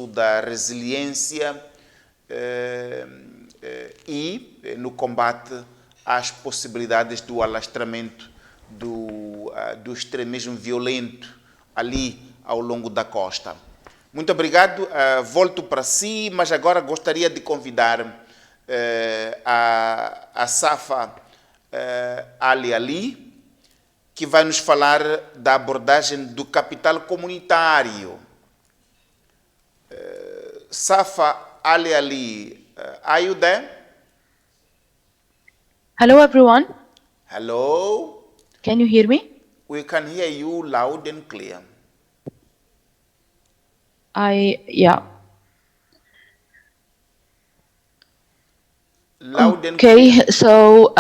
da resiliência e no combate às possibilidades do alastramento do extremismo violento ali ao longo da costa. Muito obrigado, volto para si, mas agora gostaria de convidar a Safa Ali, que vai nos falar da abordagem do capital comunitário. Safa Ali, are you there? Hello, everyone. Hello? Can you hear me? We can hear you loud and clear. Yeah. Loud and clear. Okay, so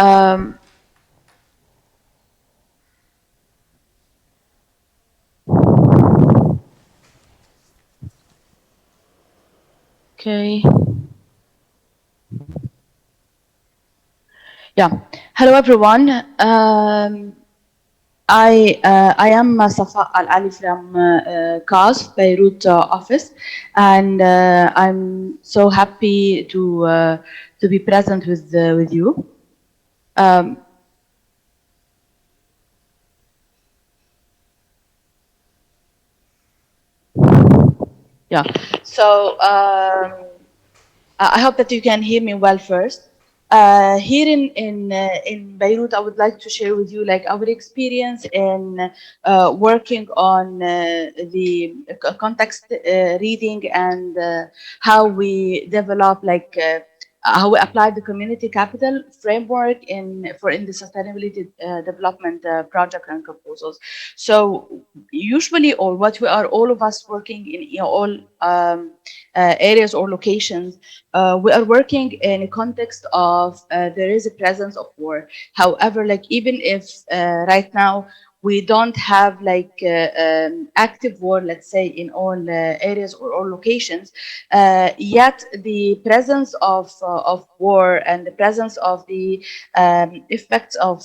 okay. Yeah. Hello, everyone. I am Safa Al Ali from CAS Beirut office, and I'm so happy to be present with you. Yeah. So I hope that you can hear me well first. Here in Beirut, I would like to share with you like our experience in working on the context reading and how we develop like how we apply the community capital framework in the sustainability development project and proposals. So usually, or what we are all of us working in all areas or locations, we are working in a context of there is a presence of war. However, like even if right now we don't have like active war, let's say, in all areas or all locations, yet the presence of war and the presence of the effects of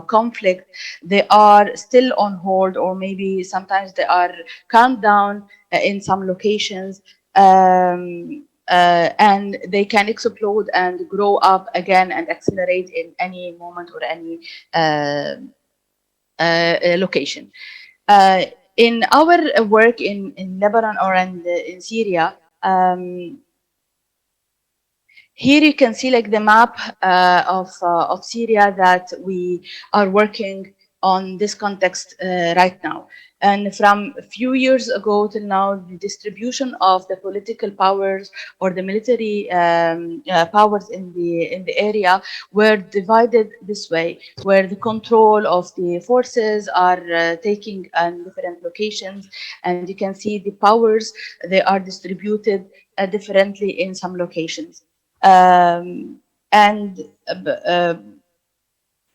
conflict, they are still on hold, or maybe sometimes they are calmed down in some locations. And they can explode and grow up again and accelerate in any moment or any location. In our work in Lebanon or in Syria, here you can see like the map of Syria that we are working on this context right now. And from a few years ago till now, the distribution of the political powers or the military powers in the area were divided this way, where the control of the forces are taking on different locations, and you can see the powers, they are distributed differently in some locations. And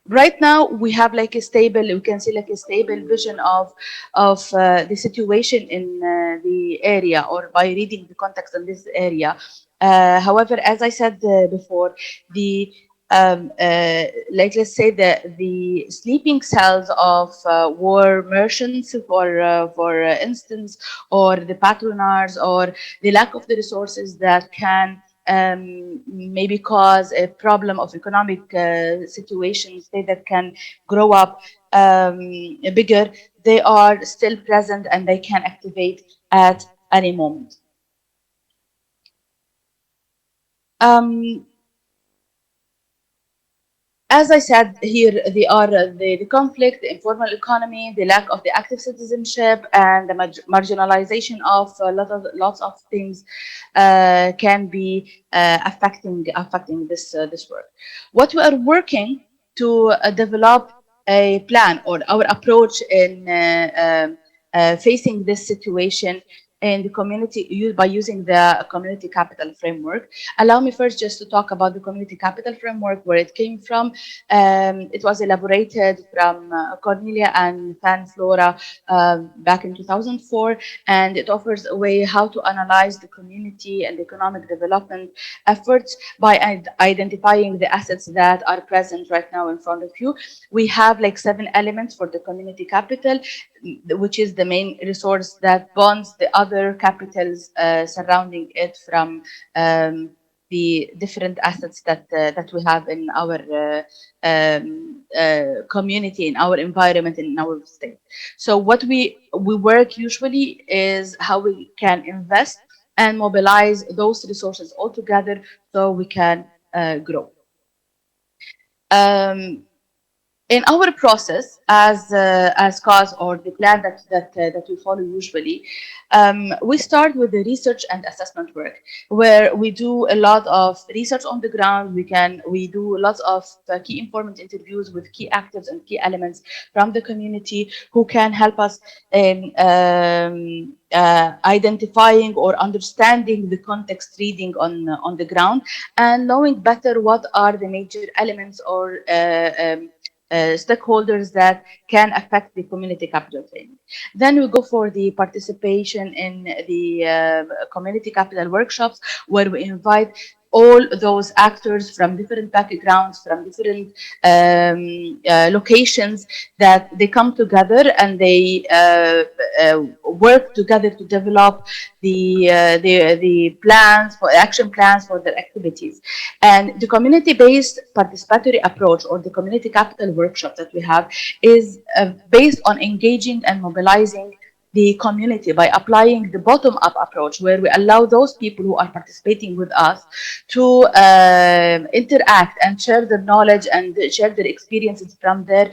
right now we have like a stable, we can see like a stable vision of the situation in the area, or by reading the context in this area. However, as I said before, the like let's say the sleeping cells of war merchants, for instance, or the patronage, or the lack of the resources that can maybe cause a problem of economic situations that can grow up bigger, they are still present and they can activate at any moment. As I said here, they are the conflict, the informal economy, the lack of the active citizenship, and the marginalization of lots of things can be affecting this work. What we are working to develop a plan, or our approach in facing this situation in the community by using the community capital framework. Allow me first just to talk about the community capital framework, where it came from. It was elaborated from Cornelia and Fan Flora back in 2004, and it offers a way how to analyze the community and economic development efforts by identifying the assets that are present right now in front of you. We have like 7 elements for the community capital. which is the main resource that bonds the other capitals surrounding it from the different assets that we have in our community, in our environment, in our state. So what we work usually is how we can invest and mobilize those resources all together so we can grow. Um, in our process as cause, or the plan that we follow usually, we start with the research and assessment work, where we do a lot of research on the ground. We do lots of key informant interviews with key actors and key elements from the community who can help us in identifying or understanding the context reading on the ground, and knowing better what are the major elements or stakeholders that can affect the community capital training. Then we go for the participation in the community capital workshops, where we invite all those actors from different backgrounds, from different locations, that they come together and they work together to develop the plans for action plans for their activities. And the community-based participatory approach, or the community capital workshop that we have, is based on engaging and mobilizing the community by applying the bottom-up approach, where we allow those people who are participating with us to interact and share their knowledge and share their experiences from their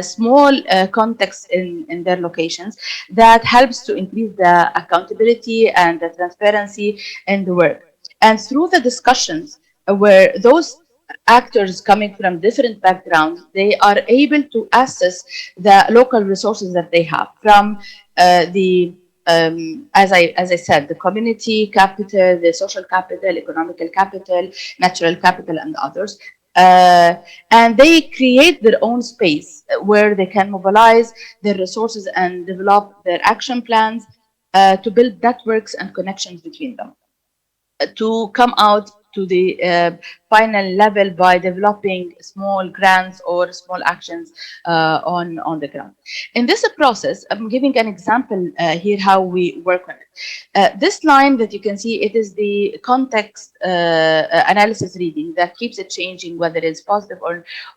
small context in their locations. That helps to increase the accountability and the transparency in the work. And through the discussions, where those actors coming from different backgrounds, they are able to assess the local resources that they have from as I said, the community capital, the social capital, economical capital, natural capital, and others. And they create their own space where they can mobilize their resources and develop their action plans to build networks and connections between them, to come out to the final level by developing small grants or small actions on the ground. In this process, I'm giving an example here how we work on it. This line that you can see, it is the context analysis reading that keeps it changing, whether it's positive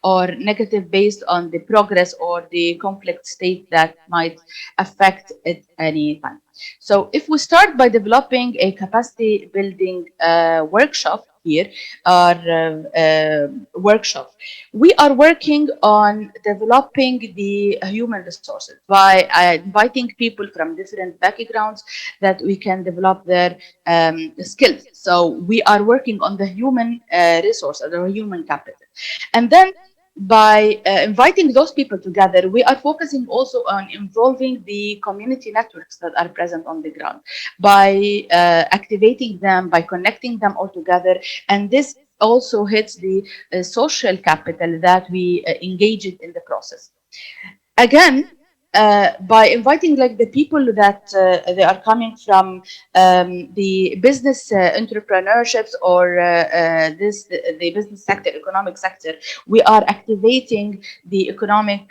or negative, based on the progress or the conflict state that might affect it any time. So if we start by developing a capacity building workshop here, our workshop, we are working on developing the human resources by inviting people from different backgrounds that we can develop their skills. So we are working on the human resource, or the human capital. And then by inviting those people together, we are focusing also on involving the community networks that are present on the ground, by activating them, by connecting them all together. And this also hits the social capital that we engage in the process. Again, by inviting like the people that they are coming from the business entrepreneurships, or the business sector, economic sector, we are activating the economic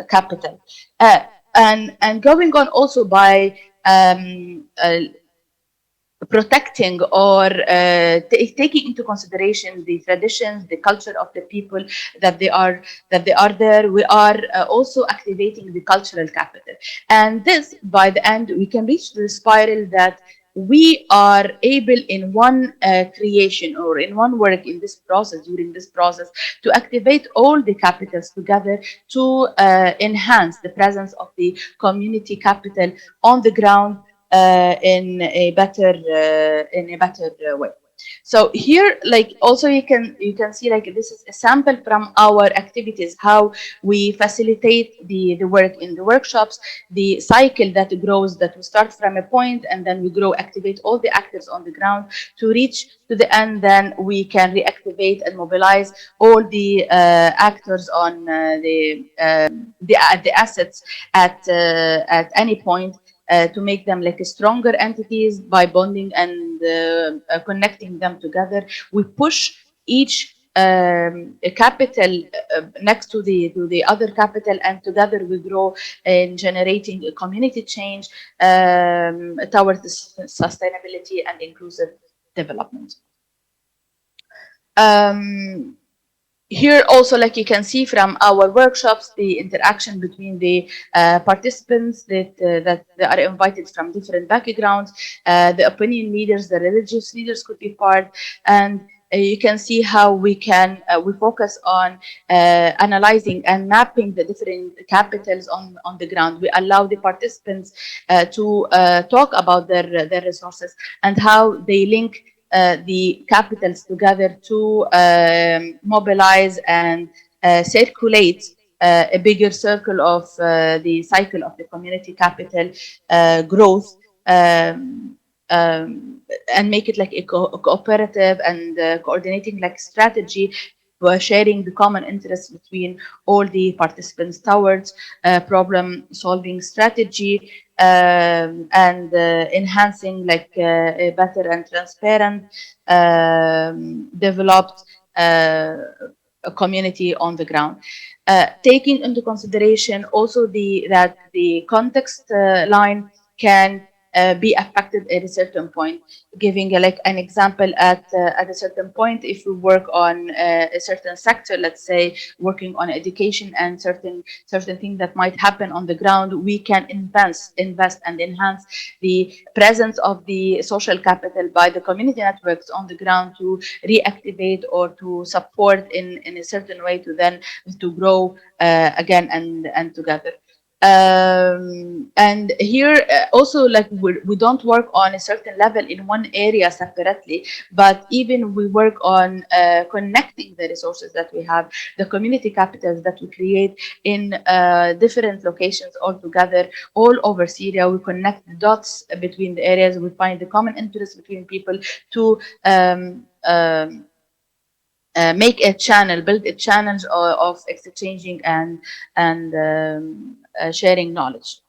capital, and going on also by protecting or taking into consideration the traditions, the culture of the people that they are there. We are also activating the cultural capital, and this, by the end, we can reach the spiral that we are able in one creation or in one work in this process, during this process, to activate all the capitals together to enhance the presence of the community capital on the ground in a better way. So here, like, also you can see, like, this is a sample from our activities, how we facilitate the work in the workshops, the cycle that grows, that we start from a point and then we grow, activate all the actors on the ground to reach to the end. Then we can reactivate and mobilize all the actors on the assets at any point, to make them like stronger entities by bonding and connecting them together. We push each a capital next to the other capital, and together we grow in generating a community change towards sustainability and inclusive development. Here also, like you can see from our workshops, the interaction between the participants that are invited from different backgrounds, the opinion leaders, the religious leaders could be part, and you can see how we can we focus on analyzing and mapping the different capitals on the ground. We allow the participants to talk about their resources and how they link the capitals together to mobilize and circulate a bigger circle of the cycle of the community capital growth, and make it like a cooperative and coordinating like strategy for sharing the common interests between all the participants towards problem solving strategy, and enhancing like a better and transparent developed a community on the ground. Taking into consideration also that the context line can be affected at a certain point. Giving like an example, at a certain point, if we work on a certain sector, let's say working on education and certain things that might happen on the ground, we can invest and enhance the presence of the social capital by the community networks on the ground to reactivate or to support in a certain way to grow again and together. And here also, like we don't work on a certain level in one area separately, but even we work on connecting the resources that we have, the community capitals that we create in different locations all together all over Syria. We connect the dots between the areas. We find the common interest between people to make a channel, build a channel of exchanging and sharing knowledge.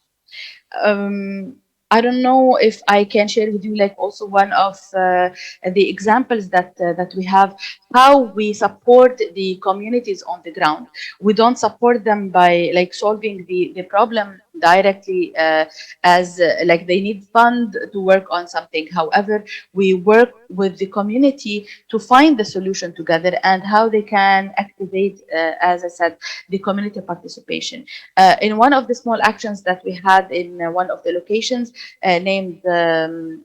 I don't know if I can share with you like also one of the examples that we have, how we support the communities on the ground. We don't support them by like solving the problem directly, as like they need fund to work on something. However, we work with the community to find the solution together and how they can activate, as I said, the community participation. In one of the small actions that we had in one of the locations, named,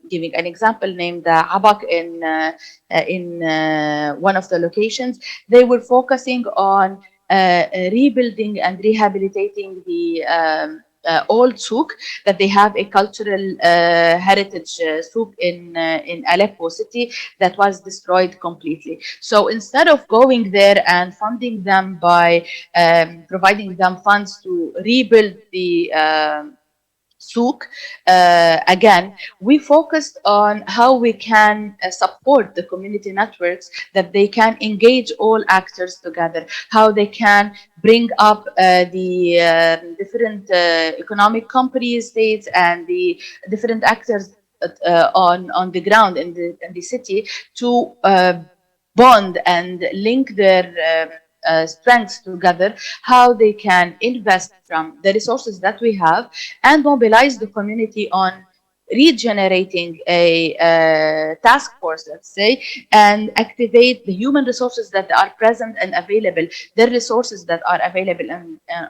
giving an example, named Abak in one of the locations, they were focusing on rebuilding and rehabilitating the old souk, that they have a cultural heritage souk in Aleppo city that was destroyed completely. So instead of going there and funding them by providing them funds to rebuild the souk, again, we focused on how we can support the community networks, that they can engage all actors together, how they can bring up the different economic companies, states, and the different actors on the ground in the city to bond and link their strengths together, how they can invest from the resources that we have and mobilize the community on regenerating a task force, let's say, and activate the human resources that are present and available, the resources that are available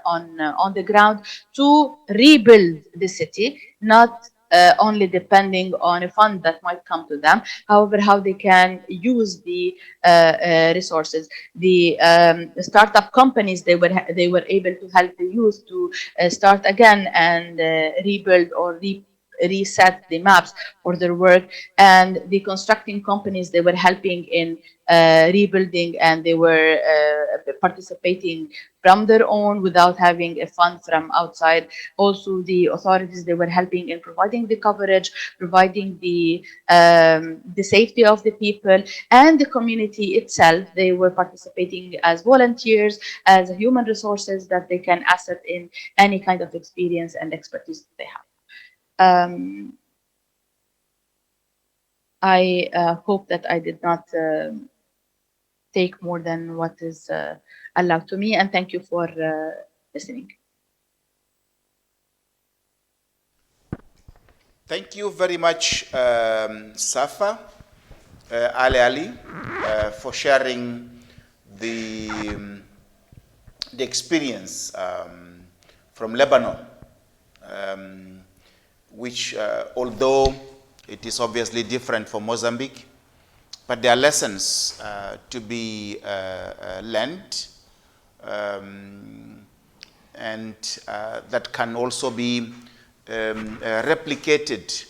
on the ground to rebuild the city, not only depending on a fund that might come to them. However, how they can use the resources, the startup companies, they were able to help the youth to start again and rebuild or reset the maps for their work, and the constructing companies, they were helping in rebuilding, and they were participating from their own without having a fund from outside. Also, the authorities, they were helping in providing the coverage, providing the safety of the people, and the community itself. They were participating as volunteers, as human resources that they can asset in any kind of experience and expertise that they have. I hope that I did not take more than what is allowed to me. And thank you for listening. Thank you very much, Safa, Ali, for sharing the experience from Lebanon, which, although it is obviously different from Mozambique, but there are lessons to be learned, and that can also be replicated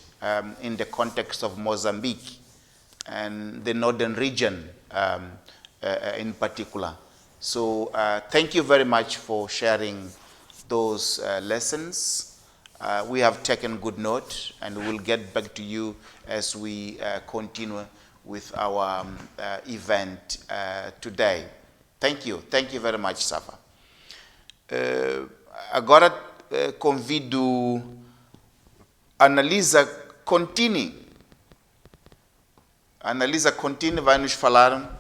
in the context of Mozambique and the northern region in particular. So thank you very much for sharing those lessons. We have taken good note, and we'll get back to you as we continue with our event today. Thank you very much, Safa. Agora convido Analisa Contini. Analisa Contini vai nos falar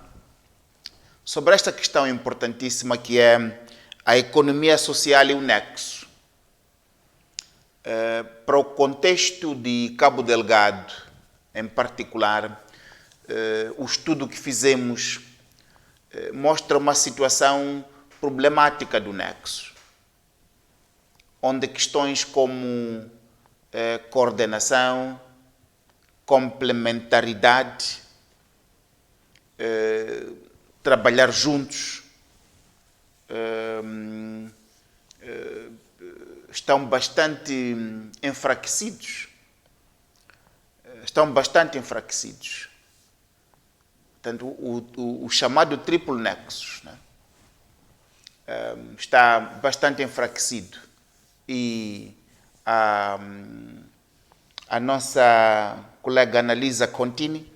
sobre esta questão importantíssima que é a economia social e o nexo. Para o contexto de Cabo Delgado, em particular, o estudo que fizemos mostra uma situação problemática do nexo, onde questões como coordenação, complementaridade, trabalhar juntos, estão bastante enfraquecidos. Portanto, o chamado triplo nexus, né, está bastante enfraquecido. E a nossa colega Analisa Contini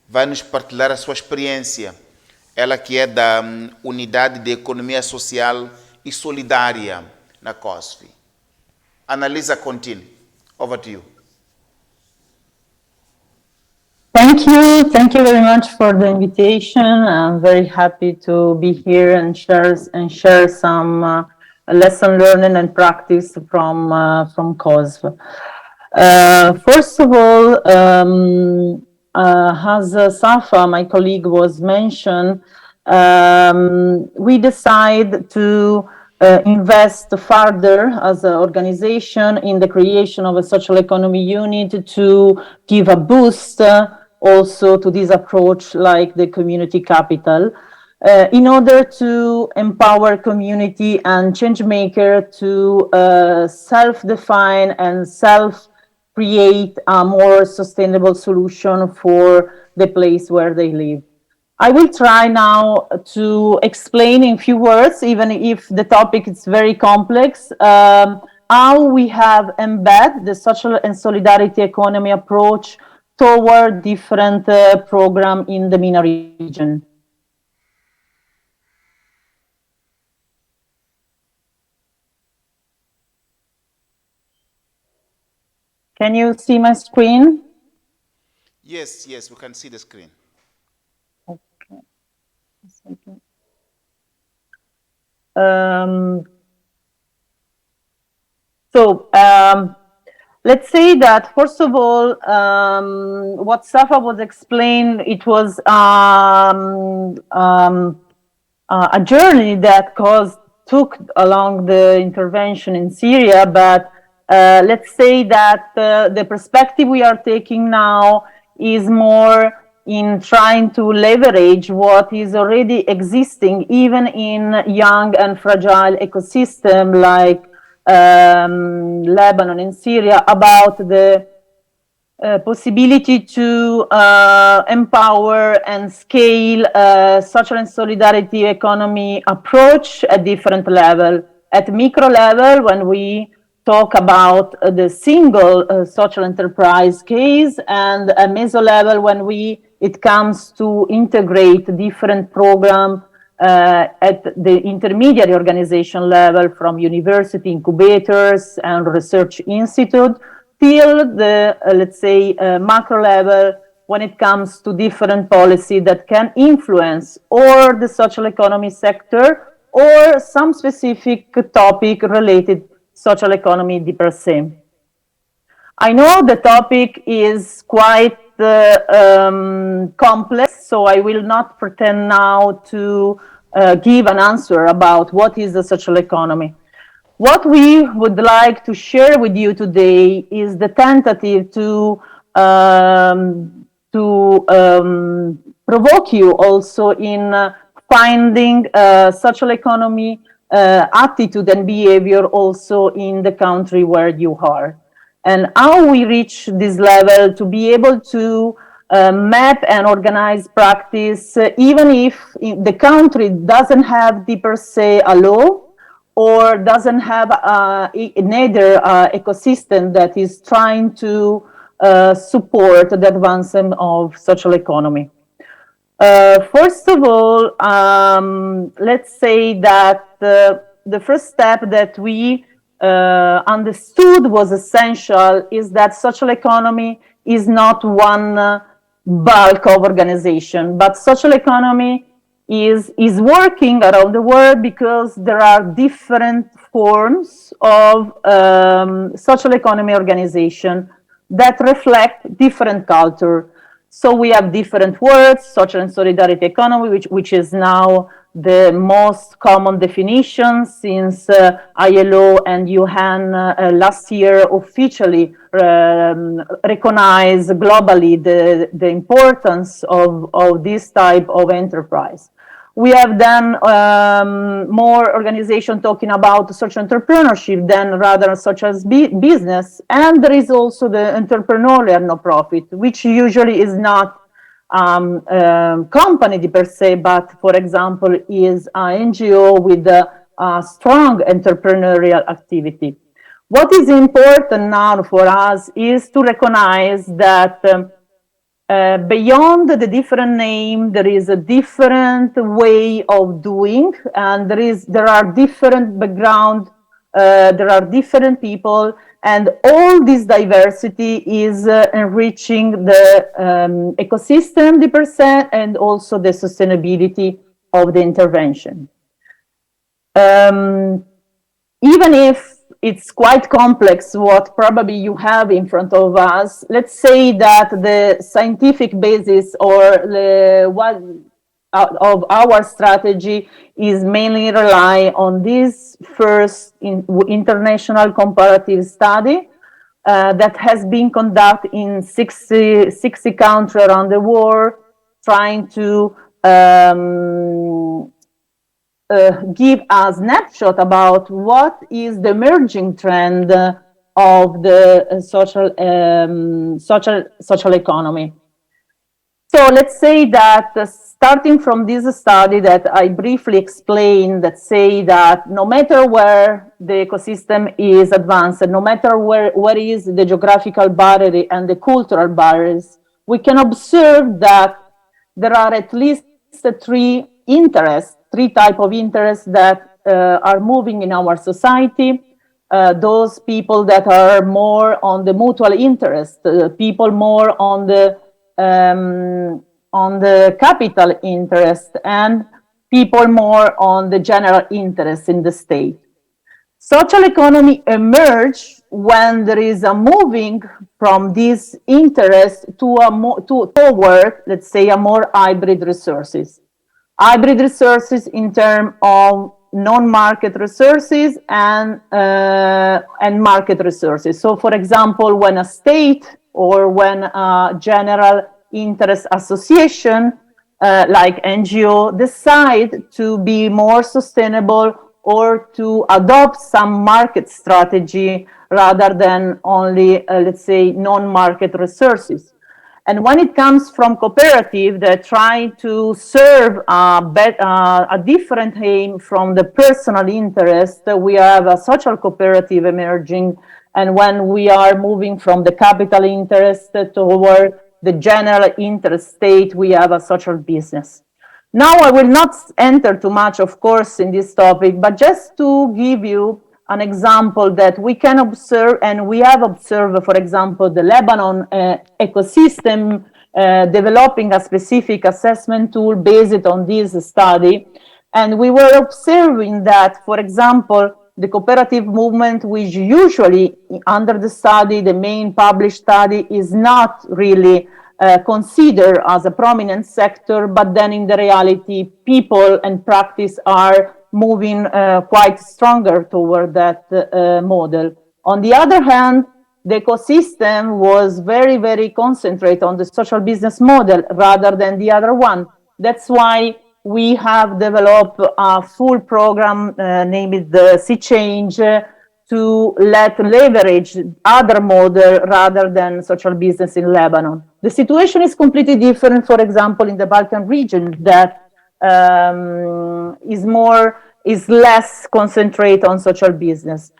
vai nos partilhar a sua experiência, ela que é da Unidade de Economia Social e Solidária na COSFI. Analisa Contini, over to you. Thank you very much for the invitation. I'm very happy to be here and share some lesson learning and practice from COSF. First of all, as Safa, my colleague, was mentioned, we decide to invest further as an organization in the creation of a social economy unit to give a boost also to this approach like the community capital. In order to empower community and change maker to self-define and self-create a more sustainable solution for the place where they live. I will try now to explain in few words, even if the topic is very complex, how we have embedded the social and solidarity economy approach toward different programs in the MENA region. Can you see my screen? Yes, we can see the screen. Okay. Let's say that, first of all, what Safa was explained, it was a journey that took along the intervention in Syria, but let's say that the perspective we are taking now is more in trying to leverage what is already existing, even in young and fragile ecosystem like Lebanon and Syria, about the possibility to empower and scale social and solidarity economy approach at different level. At micro level, when we talk about the single social enterprise case, and at meso level when it comes to integrate different programs at the intermediary organization level, from university incubators and research institute till the, let's say, macro level when it comes to different policy that can influence or the social economy sector or some specific topic related social economy per se. I know the topic is quite complex, so I will not pretend now to give an answer about what is the social economy. What we would like to share with you today is the tentative to provoke you also in finding social economy attitude and behavior also in the country where you are. And how we reach this level to be able to map and organize practice, even if the country doesn't have per se a law or doesn't have neither ecosystem that is trying to support the advancement of social economy. First of all, let's say that the first step that we understood was essential is that social economy is not one bulk of organization, but social economy is working around the world because there are different forms of social economy organization that reflect different culture. So we have different words, social and solidarity economy, which is now the most common definition since ILO and UN last year officially recognize globally the importance of this type of enterprise. We have then more organization talking about social entrepreneurship than rather such as business. And there is also the entrepreneurial no-profit, which usually is not company per se, but for example, is an NGO with a strong entrepreneurial activity. What is important now for us is to recognize that beyond the different name, there is a different way of doing, and there are different background, there are different people, and all this diversity is enriching the ecosystem, the percent, and also the sustainability of the intervention. Even if it's quite complex what probably you have in front of us, let's say that the scientific basis or what of our strategy is mainly rely on this first international comparative study that has been conducted in 60 countries around the world, trying to give a snapshot about what is the emerging trend of the social economy. So let's say that starting from this study that I briefly explained, that say that no matter where the ecosystem is advanced, no matter where is the geographical barrier and the cultural barriers, we can observe that there are at least three types of interests that are moving in our society. Those people that are more on the mutual interest, people more on the capital interest, and people more on the general interest in the state. Social economy emerge when there is a moving from this interest toward, let's say, a more hybrid resources. Hybrid resources in terms of non-market resources and market resources. So, for example, when a state or when a general interest association like NGO decide to be more sustainable or to adopt some market strategy rather than only, let's say, non-market resources. And when it comes from cooperative that try to serve a different aim from the personal interest, we have a social cooperative emerging. And when we are moving from the capital interest toward the general interest state, we have a social business. Now, I will not enter too much, of course, in this topic, but just to give you an example that we can observe, and we have observed, for example, the Lebanon ecosystem developing a specific assessment tool based on this study. And we were observing that, for example, the cooperative movement, which usually under the study, the main published study, is not really considered as a prominent sector, but then in the reality, people and practice are moving quite stronger toward that model. On the other hand, the ecosystem was very, very concentrated on the social business model rather than the other one. That's why we have developed a full program named the Sea Change to leverage other model rather than social business in Lebanon. The situation is completely different, for example, in the Balkan region that is less concentrated on social business.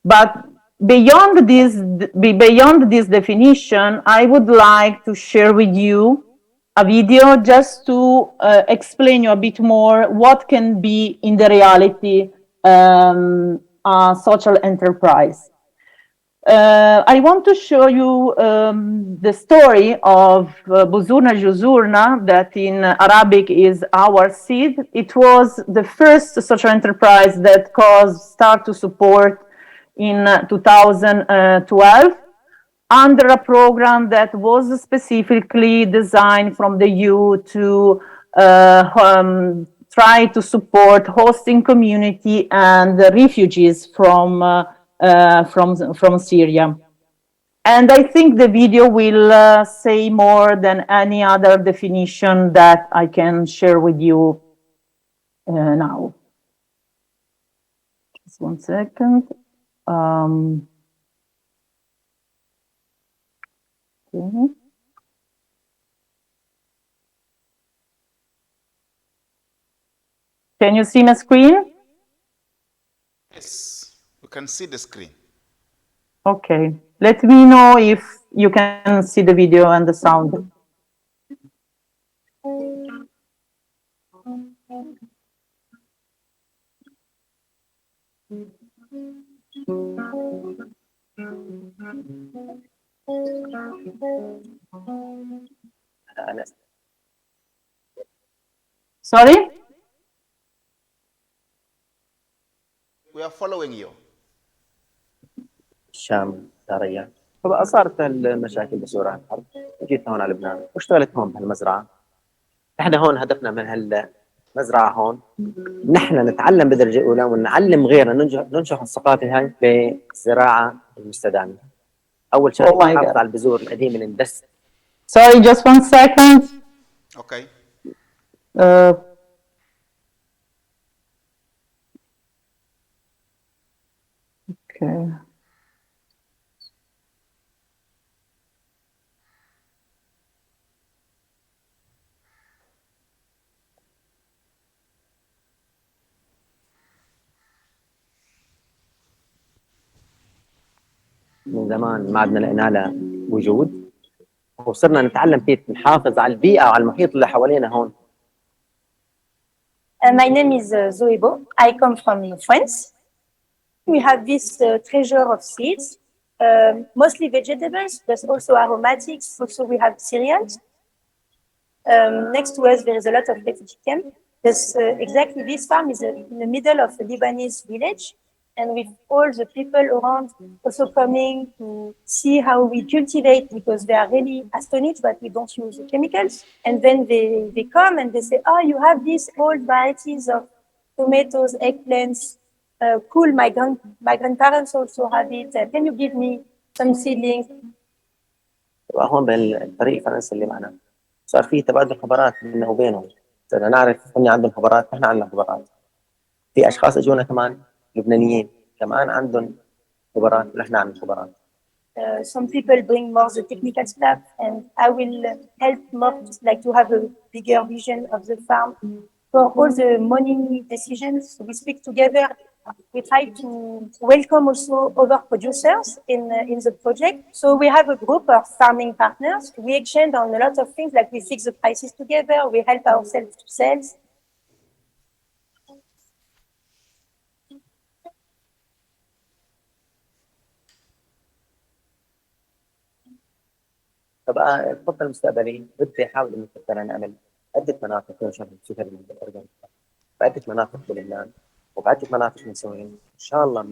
But beyond this definition, I would like to share with you a video just to explain you a bit more what can be in the reality a social enterprise. I want to show you the story of Buzurna Juzurna, that in Arabic is our seed. It was the first social enterprise that CAUSE started to support in 2012 under a program that was specifically designed from the EU to try to support hosting community and refugees from Syria. And I think the video will say more than any other definition that I can share with you now. Just 1 second. Okay. Can you see my screen? Yes, we can see the screen. Okay. Let me know if you can see the video and the sound. Sorry? We are following you. الشام سارية. فبقى صارت المشاكل بسوريا الحرب، جيت هون على لبنان واشتغلت هون بهالمزرعة. احنا هون هدفنا من هالمزرعة هون نحن نتعلم بدرجة أولى ونعلم غيرنا ننشر الثقافة هاي بالزراعة المستدامة. أول شغلة نحافظ على البذور القديمة اللي ندس. Sorry, just 1 second. Okay. Okay. من زمان ما عدنا لقينا لها وجود وصرنا نتعلم كيف نحافظ على البيئة وعلى المحيط اللي حوالينا هون. My name is Zoebo. I come from France. We have this treasure of seeds, mostly vegetables, but also aromatics. Also, we have cereals. Next to us, there is a lot of refugee camp. Exactly, this farm is in the middle of a Lebanese village, and with all the people around also coming to see how we cultivate, because they are really astonished that we don't use chemicals. And then they come and they say, oh, you have these old varieties of tomatoes, eggplants. Cool, my grandparents also have it. Can you give me some seedlings? هون بالفريق الفرنسي اللي معنا صار في تبادل خبرات بيننا وبينهم. صرنا نعرف هم عندهم خبرات نحن عندنا خبرات. في اشخاص اجونا كمان لبنانيين كمان عندهم خبرات ونحن عندنا خبرات. Some people bring more the technical stuff, and I will help more, like to have a bigger vision of the farm. For all the money decisions, we speak together. We try to welcome also other producers in the project. So we have a group of farming partners. We exchange on a lot of things, like we fix the prices together. We help ourselves to sell. فبقى الخطه المستقبليه بدي احاول اني ترى نعمل عده مناطق ننشر الفكر الاورجانيك بعده مناطق بلبنان وبعده مناطق نسويها ان شاء الله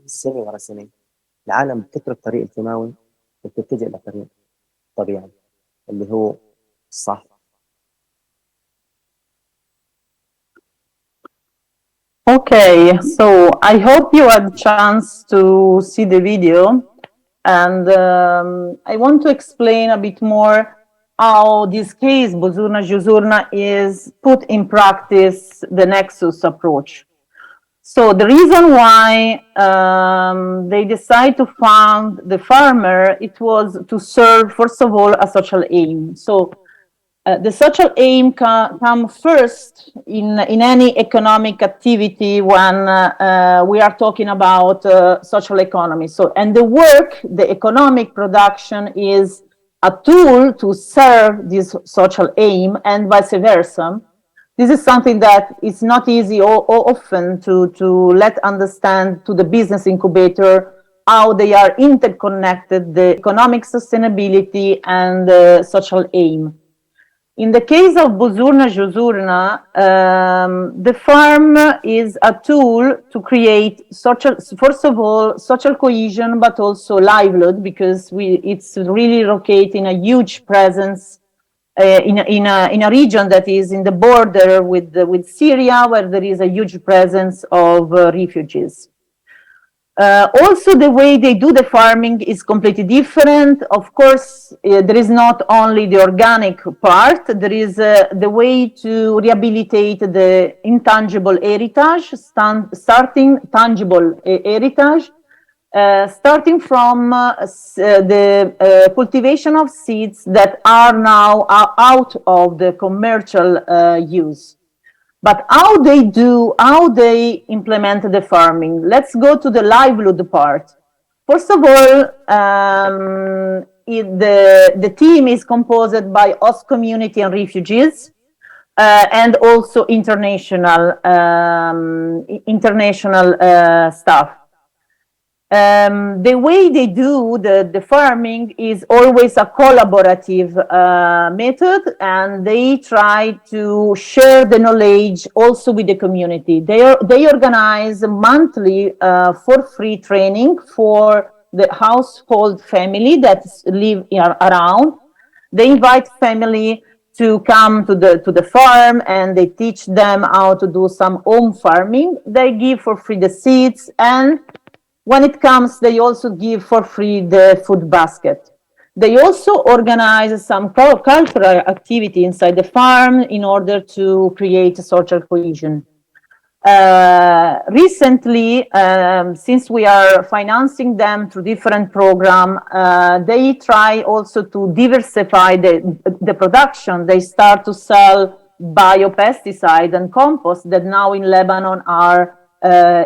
سنه ورا سنه العالم بتترك طريق الكيماوي وبتتجه لطريق طبيعي اللي هو الصح. Okay, so I hope you had a chance to see the video, and I want to explain a bit more how this case, Bozurna Juzurna, is put in practice the Nexus approach. So the reason why they decide to fund the farmer, it was to serve, first of all, a social aim. So the social aim come first in any economic activity when we are talking about social economy. So, and the work, the economic production is a tool to serve this social aim and vice versa. This is something that is not easy or often to let understand to the business incubator how they are interconnected, the economic sustainability and the social aim. In the case of Bozurna Juzurna, the farm is a tool to create social, first of all, social cohesion, but also livelihood, because it's really located in a huge presence in a region that is in the border with Syria, where there is a huge presence of refugees. Also, the way they do the farming is completely different. Of course, there is not only the organic part, there is the way to rehabilitate the intangible heritage, starting tangible heritage, starting from the cultivation of seeds that are now out of the commercial use. But how they implement the farming? Let's go to the livelihood part. First of all, the team is composed by host community and refugees, and also international staff. The way they do the farming is always a collaborative method, and they try to share the knowledge also with the community. They organize monthly for free training for the household family that live around. They invite family to come to the farm, and they teach them how to do some home farming. They give for free the seeds, and when it comes, they also give for free the food basket. They also organize some cultural activity inside the farm in order to create social cohesion. Recently, since we are financing them through different programs, they try also to diversify the production. They start to sell biopesticide and compost that now in Lebanon are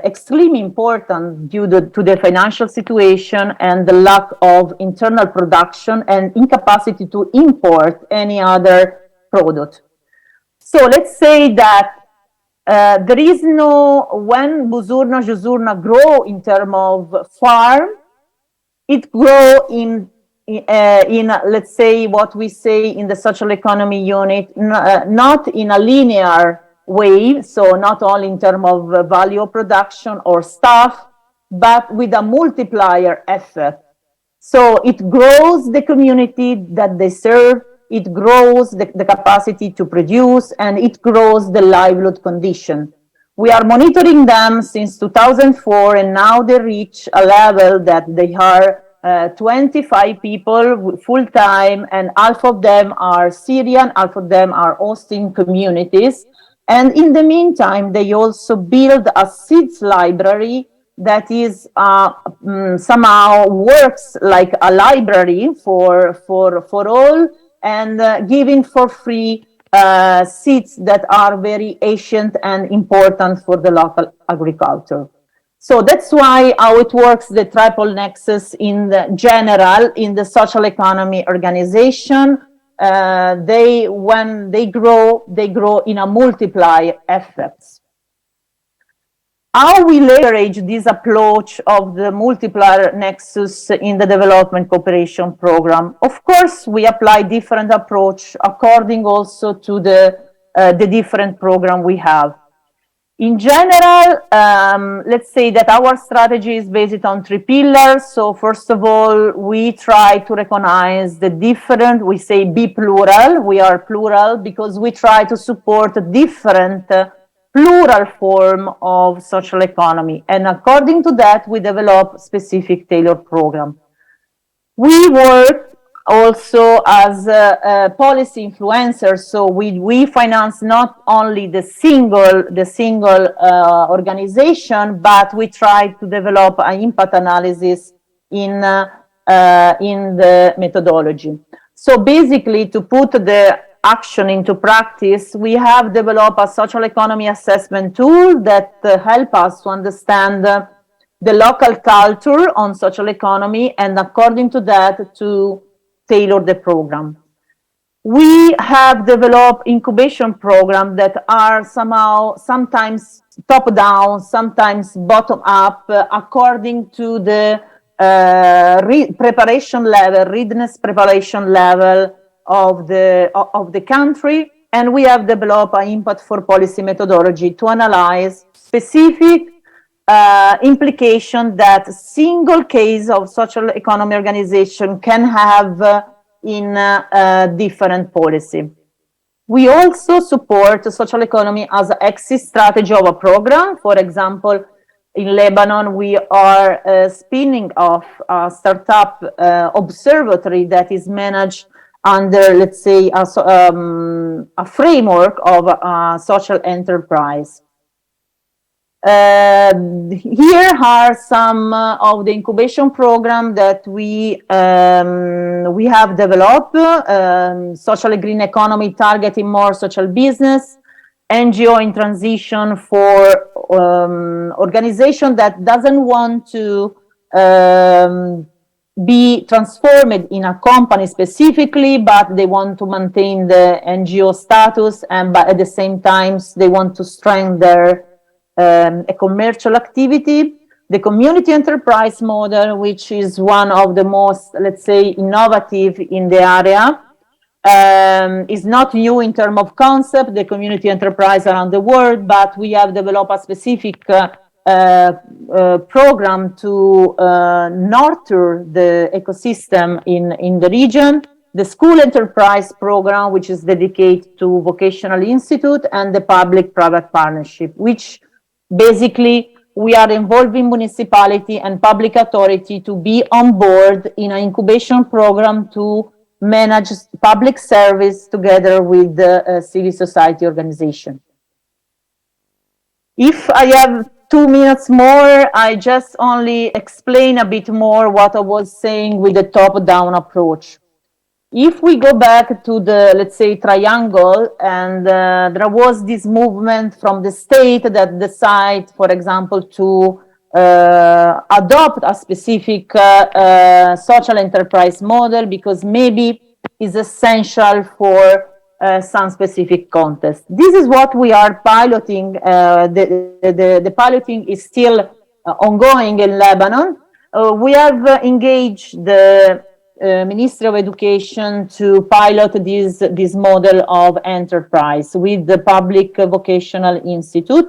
extremely important due to the financial situation and the lack of internal production and incapacity to import any other product. So let's say that there is no, when Bozurna Juzurna grow in terms of farm, it grow in let's say what we say in the social economy unit, not in a linear way, so not only in terms of value of production or staff, but with a multiplier effect. So it grows the community that they serve, it grows the capacity to produce, and it grows the livelihood condition. We are monitoring them since 2004, and now they reach a level that they are 25 people full-time, and half of them are Syrian, half of them are hosting communities. And in the meantime, they also build a seeds library that is somehow works like a library for all, and giving for free seeds that are very ancient and important for the local agriculture. So that's why how it works, the triple nexus in the general, in the social economy organization. When they grow in a multiplier effect. How we leverage this approach of the multiplier nexus in the development cooperation program? Of course, we apply different approach according also to the different program we have. In general, let's say that our strategy is based on 3 pillars. So first of all, we try to recognize the different, we say be plural, we are plural because we try to support different plural form of social economy. And according to that, we develop specific tailored program. We work also as a policy influencers, so we finance not only the single organization, but we try to develop an impact analysis in the methodology. So basically, to put the action into practice, we have developed a social economy assessment tool that help us to understand the local culture on social economy, and according to that, to tailor the program. We have developed incubation programs that are sometimes top-down, sometimes bottom-up, according to the preparation level, readiness preparation level of the country, and we have developed an impact for policy methodology to analyze specific implication that single case of social economy organization can have in different policy. We also support social economy as an exit strategy of a program. For example, in Lebanon, we are spinning off a startup observatory that is managed under, let's say, a framework of social enterprise. Here are some of the incubation program that we have developed. Social green economy targeting more social business, NGO in transition for organization that doesn't want to be transformed in a company specifically, but they want to maintain the NGO status, and but at the same time they want to strengthen their a commercial activity. The community enterprise model, which is one of the most, let's say, innovative in the area, is not new in terms of concept, the community enterprise around the world, but we have developed a specific program to nurture the ecosystem in the region. The school enterprise program, which is dedicated to vocational institute, and the public-private partnership, which basically we are involving municipality and public authority to be on board in an incubation program to manage public service together with the civil society organization. If I have 2 minutes more, I just only explain a bit more what I was saying with the top-down approach. If we go back to the, let's say, triangle, and there was this movement from the state that decide, for example, to adopt a specific social enterprise model because maybe is essential for some specific context. This is what we are piloting. The piloting is still ongoing in Lebanon. We have engaged the Ministry of Education to pilot this model of enterprise with the Public Vocational Institute.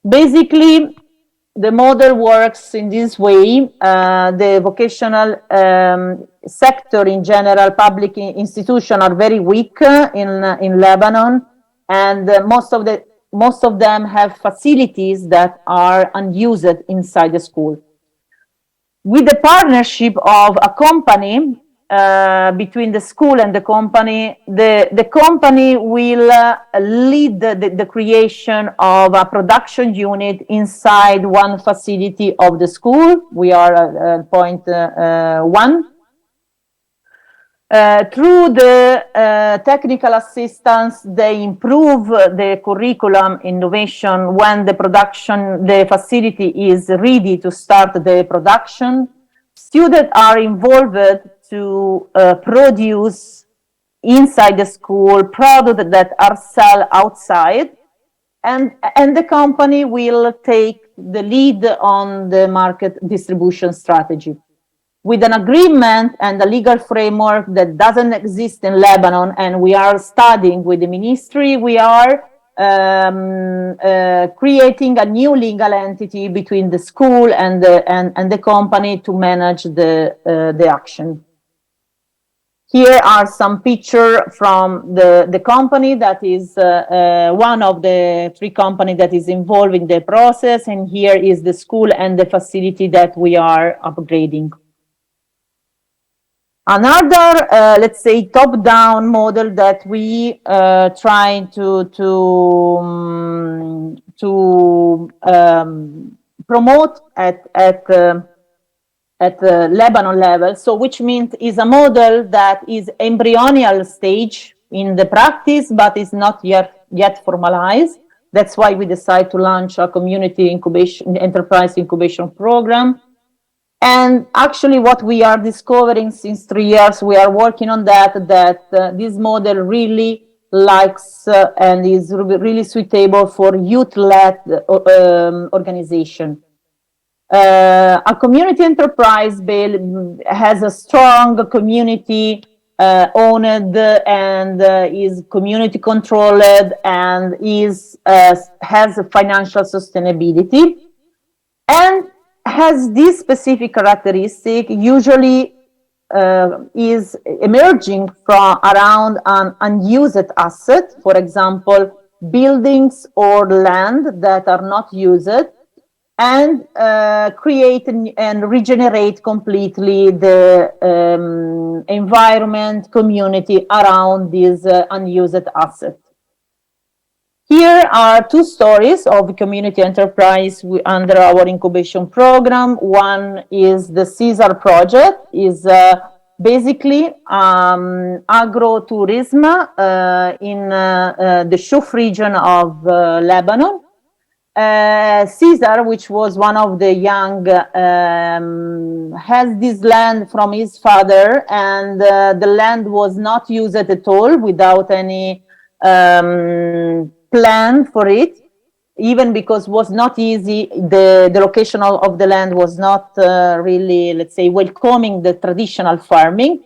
Basically, the model works in this way. The vocational sector in general, public institutions are very weak in Lebanon, and most of them have facilities that are unused inside the school. With the partnership of a company between the school and the company will lead the creation of a production unit inside one facility of the school. We are at point 1. Through the technical assistance, they improve the curriculum innovation when the facility is ready to start the production. Students are involved to produce inside the school products that are sold outside, and the company will take the lead on the market distribution strategy. With an agreement and a legal framework that doesn't exist in Lebanon, and we are studying with the ministry, we are creating a new legal entity between the school and the company to manage the action. Here are some pictures from the company that is one of the 3 companies that is involved in the process, and here is the school and the facility that we are upgrading. Another, let's say, top-down model that we try to promote at Lebanon level, so which means is a model that is embryonical stage in the practice, but is not yet formalized. That's why we decide to launch a community incubation, enterprise incubation program. And actually what we are discovering since 3 years, we are working on that this model really likes and is really suitable for youth-led organization. A community enterprise has a strong community owned and is community controlled and has a financial sustainability, and has this specific characteristic, usually is emerging from around an unused asset, for example, buildings or land that are not used, and create and regenerate completely the environment, community around this unused asset. Here are 2 stories of community enterprise under our incubation program. One is the Caesar project, is basically agro-tourism in the Shuf region of Lebanon. Caesar, which was one of the young, has this land from his father, and the land was not used at all without any plan for it, even because it was not easy. The location of the land was not really, let's say, welcoming the traditional farming.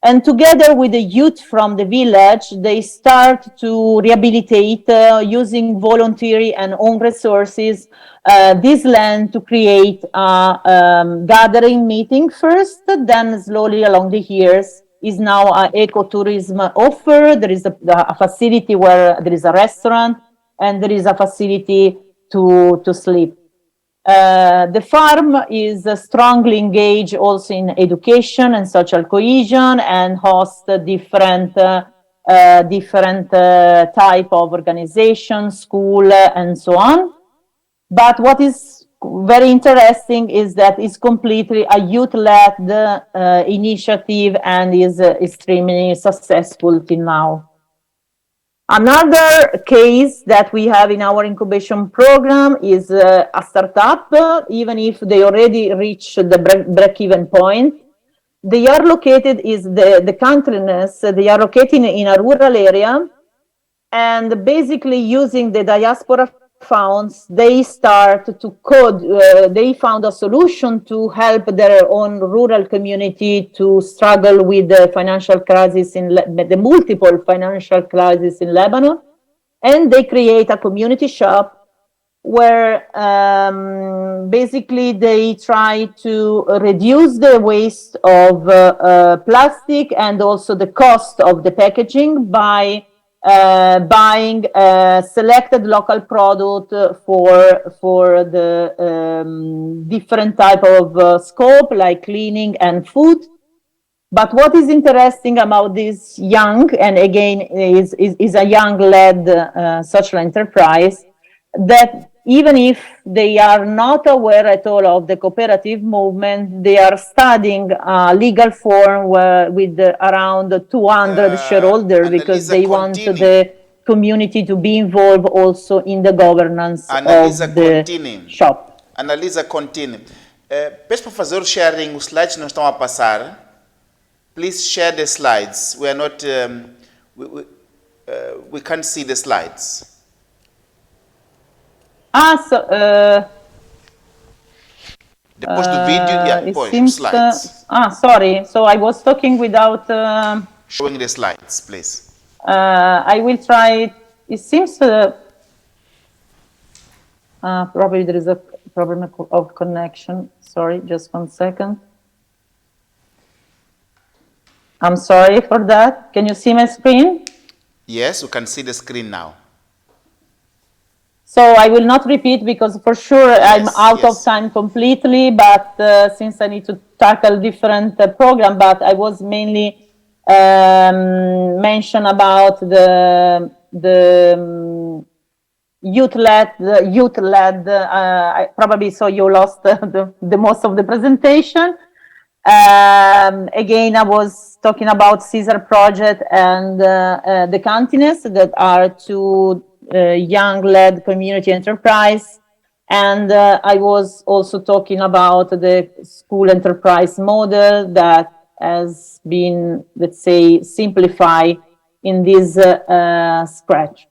And together with the youth from the village, they start to rehabilitate using voluntary and own resources this land to create a gathering meeting first, then slowly along the years is now an ecotourism offer. There is a facility where there is a restaurant and there is a facility to sleep. The farm is strongly engaged also in education and social cohesion and hosts different type of organizations, school, and so on. But what is very interesting is that it's completely a youth-led initiative and is extremely successful till now. Another case that we have in our incubation program is a startup, even if they already reached the break-even point. They are located, is the countriness, they are located in a rural area, and basically using the diaspora funds, they start to code, they found a solution to help their own rural community to struggle with the financial crisis, the multiple financial crises in Lebanon. And they create a community shop where basically they try to reduce the waste of plastic and also the cost of the packaging by buying selected local product for the different type of scope, like cleaning and food. But what is interesting about this young, and again is a young-led social enterprise, that even if they are not aware at all of the cooperative movement, they are studying a legal form with around 200 shareholders, because they want the community to be involved also in the governance of the shop. Analisa continue. Peço para fazer o sharing, os slides não estão a passar. Please share the slides. We are not, we can't see the slides. Depois do vídeo, It pois, seems, slides. sorry. So I was talking without. Showing the slides, please. I will try. It seems probably there is a problem of connection. Sorry, just 1 second. I'm sorry for that. Can you see my screen? Yes, you can see the screen now. So I will not repeat because for sure I'm out of time completely, but since I need to tackle different program, but I was mainly mention about the youth-led, probably so you lost the most of the presentation. Again, I was talking about Caesar Project and the Continents that are two young-led community enterprise. And I was also talking about the school enterprise model that has been, let's say, simplified in this scratch.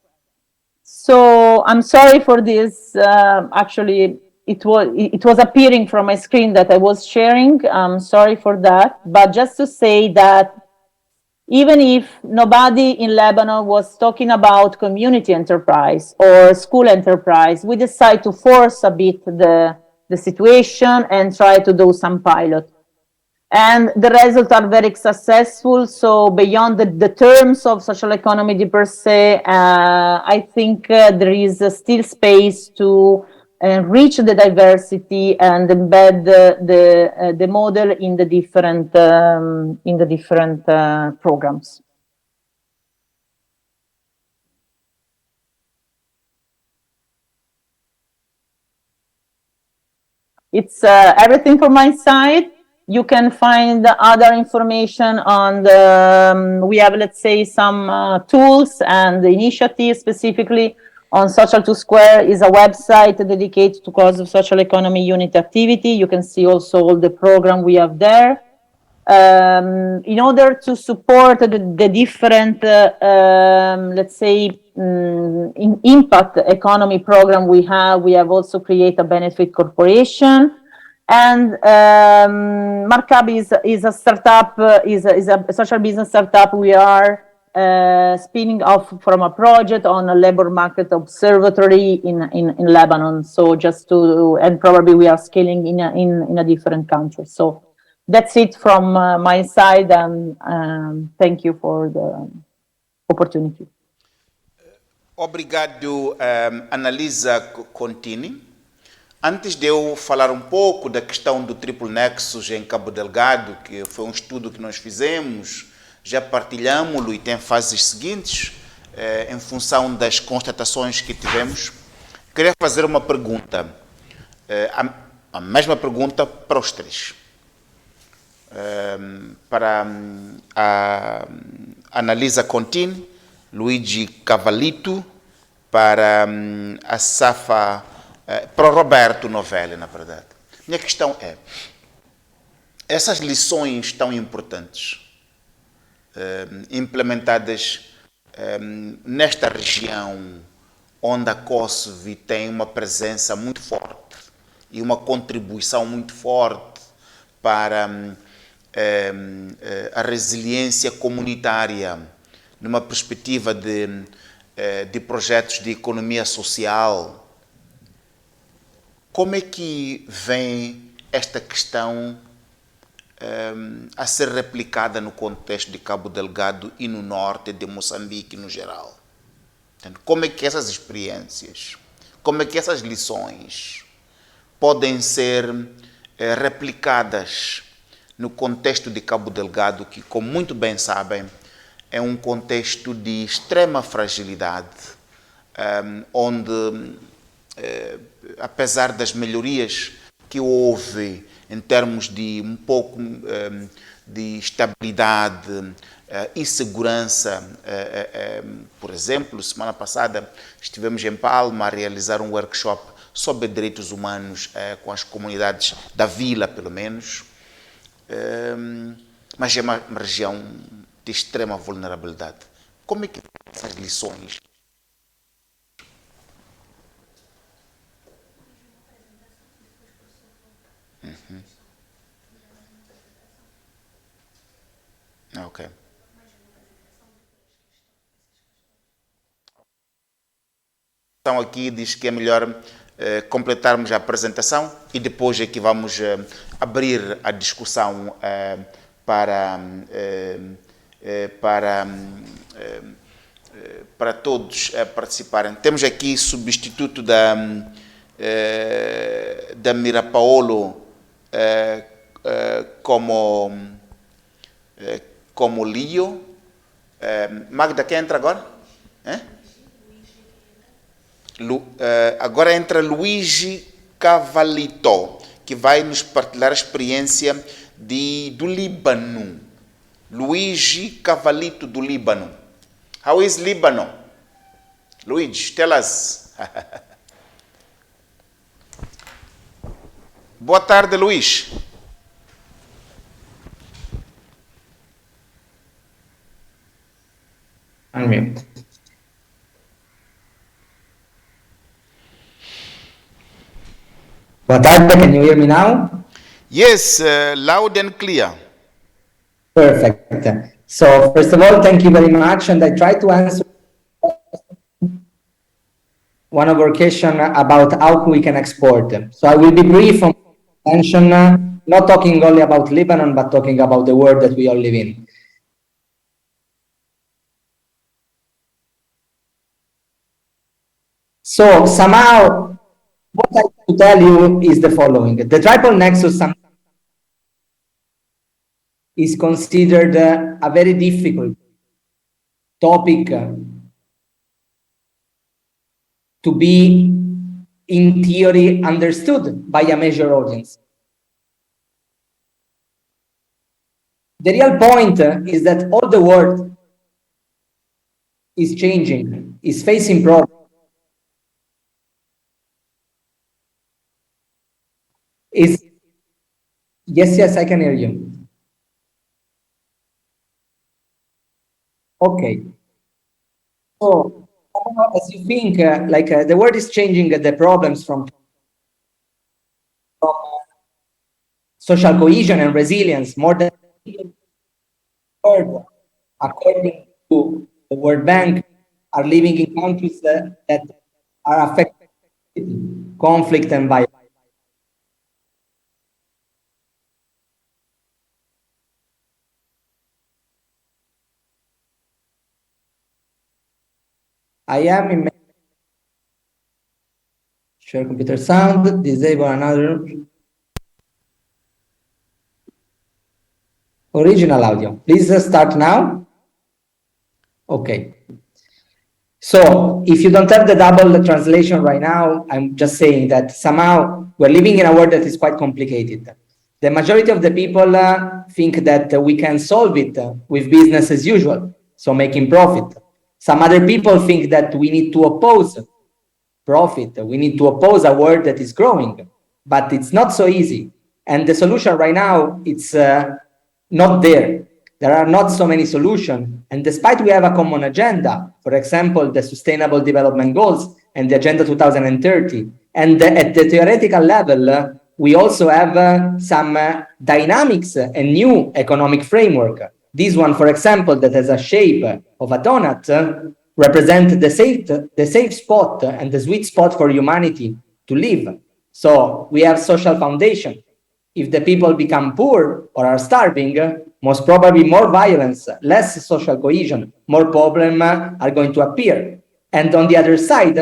So I'm sorry for this. Actually, it was appearing from my screen that I was sharing. I'm sorry for that. But just to say that even if nobody in Lebanon was talking about community enterprise or school enterprise, we decided to force a bit the situation and try to do some pilot. And the results are very successful. So beyond the terms of social economy per se, I think there is still space to reach the diversity and embed the model in the different programs. It's everything from my side. You can find other information on the, we have, let's say, some tools and initiatives specifically on Social 2 Square is a website dedicated to cause of social economy unit activity. You can see also all the program we have there. In order to support the different, let's say, impact economy program we have also created a benefit corporation. And Markup is a startup, is a social business startup. We are spinning off from a project on a labor market observatory in Lebanon. So just to, and probably we are scaling in a different country. So that's it from my side, and thank you for the opportunity. Obrigado, Analisa Contini. Antes de eu falar um pouco da questão do triplo nexus em Cabo Delgado, que foi um estudo que nós fizemos, já partilhamos-lo e tem fases seguintes, em função das constatações que tivemos, queria fazer uma pergunta, a mesma pergunta para os três. Para a Analisa Contini, Luigi Cavalito, para a Safa, para o Roberto Novelli, na verdade. Minha questão é, essas lições tão importantes, implementadas nesta região, onde a COSV tem uma presença muito forte e uma contribuição muito forte para a resiliência comunitária, numa perspectiva de projetos de economia social. Como é que vem esta questão a ser replicada no contexto de Cabo Delgado e no norte de Moçambique no geral? Como é que essas experiências, como é que essas lições podem ser replicadas no contexto de Cabo Delgado, que, como muito bem sabem, é um contexto de extrema fragilidade, onde, apesar das melhorias que houve em termos de um pouco de estabilidade e segurança, por exemplo, semana passada estivemos em Palma a realizar um workshop sobre direitos humanos com as comunidades da vila, pelo menos, mas é uma região de extrema vulnerabilidade. Como é que essas lições? Ok. Então aqui diz que é melhor completarmos a apresentação e depois é que vamos abrir a discussão para todos participarem. Temos aqui substituto da Mira Paolo como Lio. Magda, quem entra agora? Agora entra Luigi Cavalito, que vai nos partilhar a experiência do Líbano. Luigi Cavalito do Líbano. How is Líbano? Luigi, tell us. Boa tarde, Luís. Unmute. Boa tarde, can you hear me now? Yes, loud and clear. Perfect. So, first of all, thank you very much, and I try to answer one of our question about how we can export them. So I will be brief on mention, not talking only about Lebanon, but talking about the world that we all live in. So somehow, what I want to tell you is the following. The triple nexus is considered a very difficult topic to be, in theory, understood by a major audience. The real point is that all the world is changing, is facing problems. Yes, I can hear you. Okay. So, as you think, the world is changing, the problems from social cohesion and resilience more than according to the World Bank, are living in countries that are affected by conflict and violence. I am in share computer sound, disable another original audio. Please start now. Okay. So if you don't have the double translation right now, I'm just saying that somehow we're living in a world that is quite complicated. The majority of the people think that we can solve it with business as usual, so making profit. Some other people think that we need to oppose profit. We need to oppose a world that is growing, but it's not so easy. And the solution right now, it's not there. There are not so many solutions. And despite we have a common agenda, for example, the Sustainable Development Goals and the Agenda 2030, and at the theoretical level, we also have some dynamics and new economic framework. This one, for example, that has a shape of a donut, represents the safe spot and the sweet spot for humanity to live. So we have social foundation. If the people become poor or are starving, most probably more violence, less social cohesion, more problems are going to appear. And on the other side,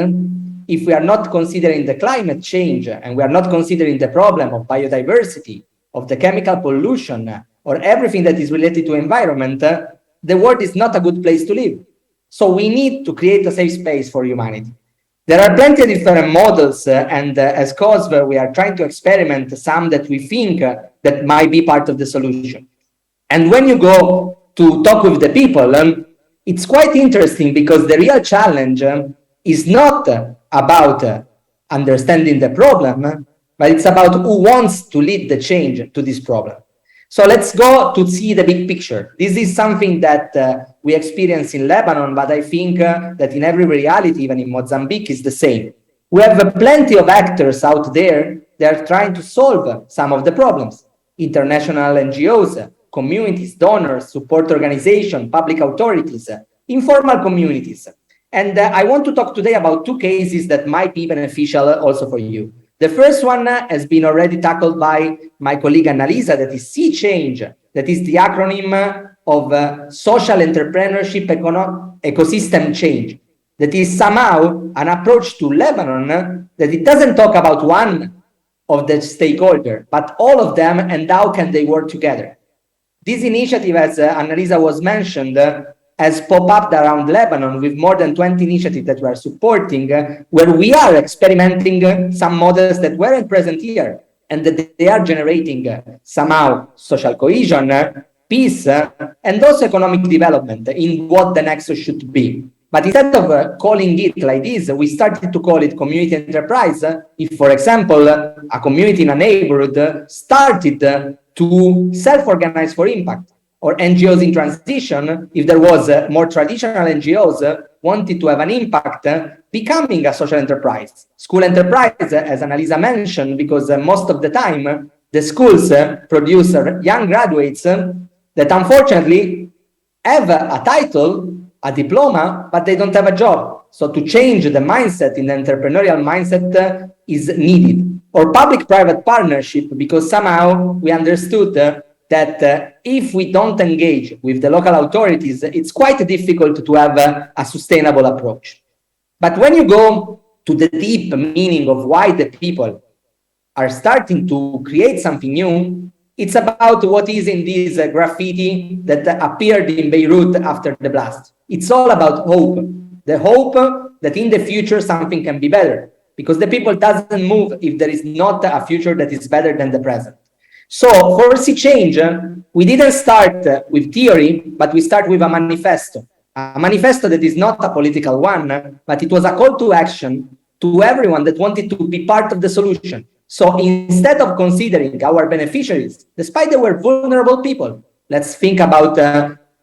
if we are not considering the climate change and we are not considering the problem of biodiversity, of the chemical pollution, or everything that is related to environment, the world is not a good place to live. So we need to create a safe space for humanity. There are plenty of different models, and as COSV, we are trying to experiment some that we think that might be part of the solution. And when you go to talk with the people, it's quite interesting because the real challenge is not about understanding the problem, but it's about who wants to lead the change to this problem. So let's go to see the big picture. This is something that we experience in Lebanon, but I think that in every reality, even in Mozambique, is the same. We have plenty of actors out there that are trying to solve some of the problems. International NGOs, communities, donors, support organizations, public authorities, informal communities. And I want to talk today about two cases that might be beneficial also for you. The first one has been already tackled by my colleague Annalisa, that is SeeChange, that is the acronym of social entrepreneurship ecosystem change. That is somehow an approach to Lebanon that it doesn't talk about one of the stakeholders, but all of them and how can they work together. This initiative, as Annalisa was mentioned, has popped up around Lebanon with more than 20 initiatives that we are supporting, where we are experimenting some models that weren't present here, and that they are generating somehow social cohesion, peace, and also economic development in what the nexus should be. But instead of calling it like this, we started to call it community enterprise. If, for example, a community in a neighborhood started to self-organize for impact, or NGOs in transition, if there was more traditional NGOs wanted to have an impact, becoming a social enterprise. School enterprise, as Annalisa mentioned, because most of the time, the schools produce young graduates that unfortunately have a title, a diploma, but they don't have a job. So to change the mindset in the entrepreneurial mindset is needed. Or public-private partnership, because somehow we understood that if we don't engage with the local authorities, it's quite difficult to have a sustainable approach. But when you go to the deep meaning of why the people are starting to create something new, it's about what is in this graffiti that appeared in Beirut after the blast. It's all about hope. The hope that in the future something can be better, because the people doesn't move if there is not a future that is better than the present. So for SeeChange, we didn't start with theory, but we start with a manifesto that is not a political one, but it was a call to action to everyone that wanted to be part of the solution. So instead of considering our beneficiaries, despite they were vulnerable people, let's think about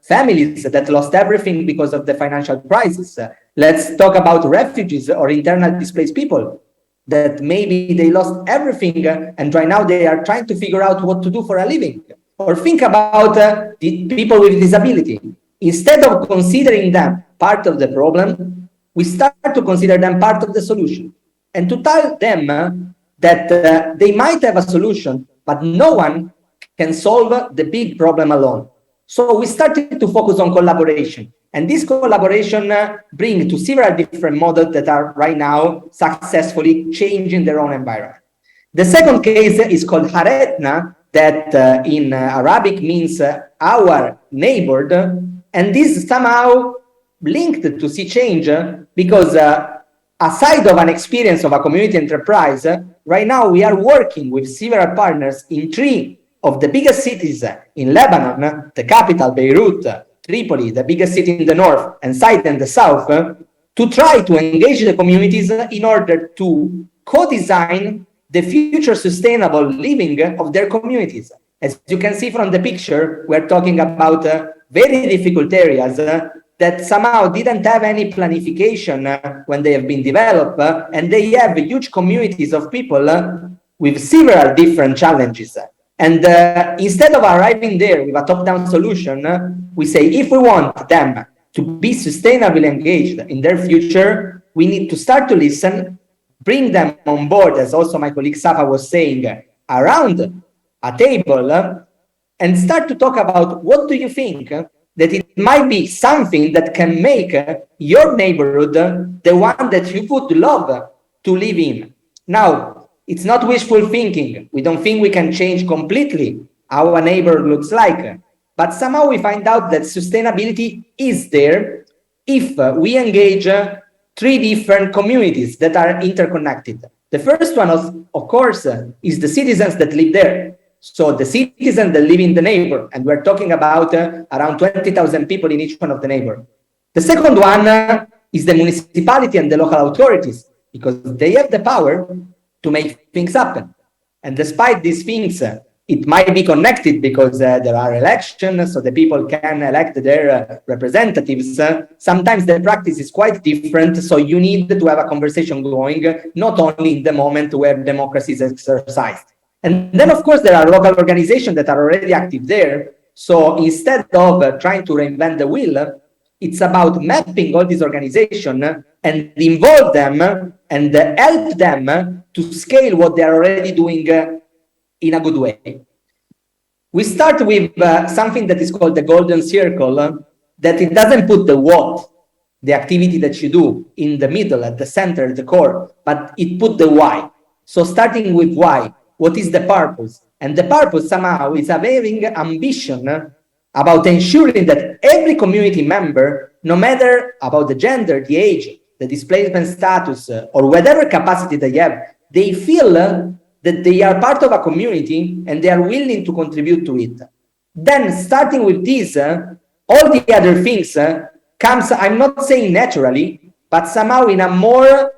families that lost everything because of the financial crisis. Let's talk about refugees or internally displaced people that maybe they lost everything and right now they are trying to figure out what to do for a living. Or think about the people with disability. Instead of considering them part of the problem, we start to consider them part of the solution and to tell them that they might have a solution, but no one can solve the big problem alone. So we started to focus on collaboration. And this collaboration brings to several different models that are right now successfully changing their own environment. The second case is called Haretna, that in Arabic means our neighbor. And this somehow linked to SeeChange because aside of an experience of a community enterprise, right now we are working with several partners in 3 of the biggest cities in Lebanon, the capital, Beirut, Tripoli, the biggest city in the north, and Saida in the south, to try to engage the communities in order to co-design the future sustainable living of their communities. As you can see from the picture, we're talking about very difficult areas that somehow didn't have any planification when they have been developed, and they have huge communities of people with several different challenges. And instead of arriving there with a top-down solution, we say if we want them to be sustainably engaged in their future, we need to start to listen, bring them on board, as also my colleague Safa was saying, around a table, and start to talk about what do you think that it might be something that can make your neighborhood the one that you would love to live in. Now, it's not wishful thinking. We don't think we can change completely how a neighborhood looks like, but somehow we find out that sustainability is there if we engage 3 different communities that are interconnected. The first one, of course, is the citizens that live there. So the citizens that live in the neighbor, and we're talking about around 20,000 people in each one of the neighbor. The second one is the municipality and the local authorities, because they have the power to make things happen. And despite these things, it might be connected because there are elections, so the people can elect their representatives. Sometimes the practice is quite different, so you need to have a conversation going, not only in the moment where democracy is exercised. And then, of course, there are local organizations that are already active there, So instead of trying to reinvent the wheel, it's about mapping all these organizations and involve them and help them to scale what they're already doing in a good way. We start with something that is called the golden circle, that it doesn't put the what, the activity that you do, in the middle, at the center, at the core, but it put the why. So starting with why, what is the purpose? And the purpose somehow is having ambition about ensuring that every community member, no matter about the gender, the age, the displacement status, or whatever capacity they have, they feel that they are part of a community and they are willing to contribute to it. Then starting with this, all the other things comes, I'm not saying naturally, but somehow in a more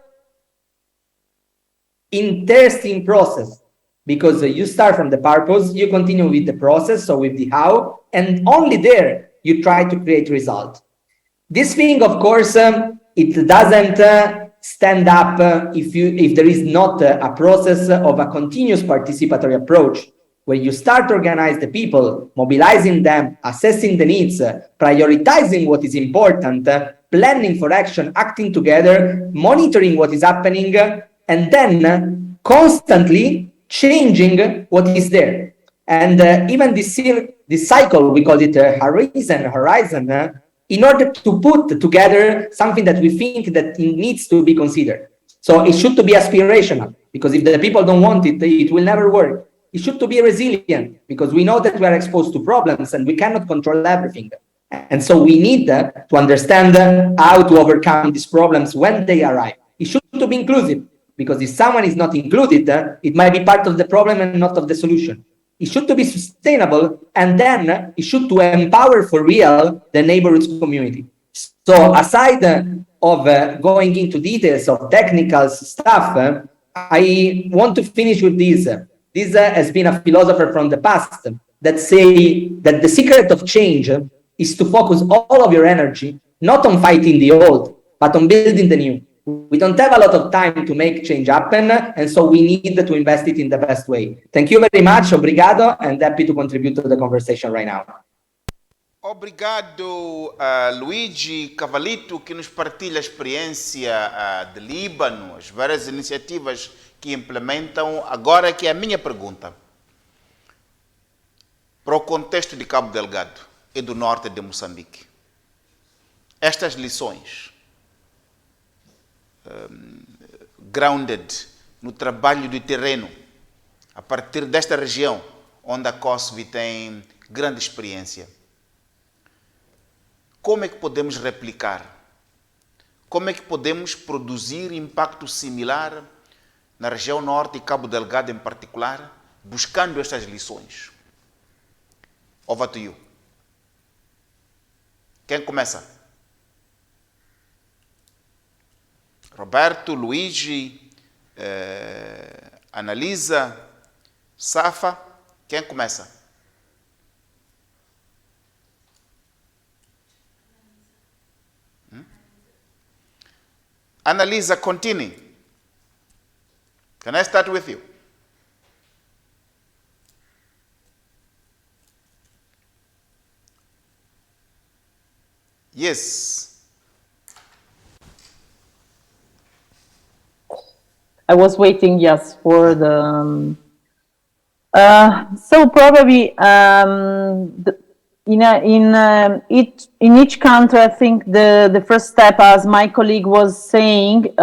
interesting process. Because you start from the purpose, you continue with the process, so with the how, and only there you try to create result. This thing, of course, it doesn't stand up if there is not a process of a continuous participatory approach, where you start to organize the people, mobilizing them, assessing the needs, prioritizing what is important, planning for action, acting together, monitoring what is happening, and then constantly changing what is there. And even this cycle, we call it horizon, in order to put together something that we think that it needs to be considered. So it should to be aspirational, because if the people don't want it, it will never work. It should to be resilient, because we know that we are exposed to problems and we cannot control everything. And so we need to understand how to overcome these problems when they arrive. It should to be inclusive, because if someone is not included, it might be part of the problem and not of the solution. It should to be sustainable, and then it should to empower for real the neighborhood community. So aside of going into details of technical stuff, I want to finish with this. This has been a philosopher from the past that say that the secret of change is to focus all of your energy, not on fighting the old, but on building the new. We don't have a lot of time to make change happen, and so we need to invest it in the best way. Thank you very much, obrigado, and happy to contribute to the conversation right now. Obrigado, Luigi Cavalito, que nos partilha a experiência de Líbano, as várias iniciativas que implementam. Agora que é a minha pergunta. Para o contexto de Cabo Delgado e do norte de Moçambique, estas lições grounded no trabalho do terreno, a partir desta região onde a COSV tem grande experiência, como é que podemos replicar? Como é que podemos produzir impacto similar na região norte e Cabo Delgado em particular, buscando estas lições? Over to you. Quem começa? Roberto, Luigi, Analisa, Safa, quem começa? Analisa, continue. Can I start with you? Yes. I was waiting, yes, for the. So probably in each country, I think the first step, as my colleague was saying,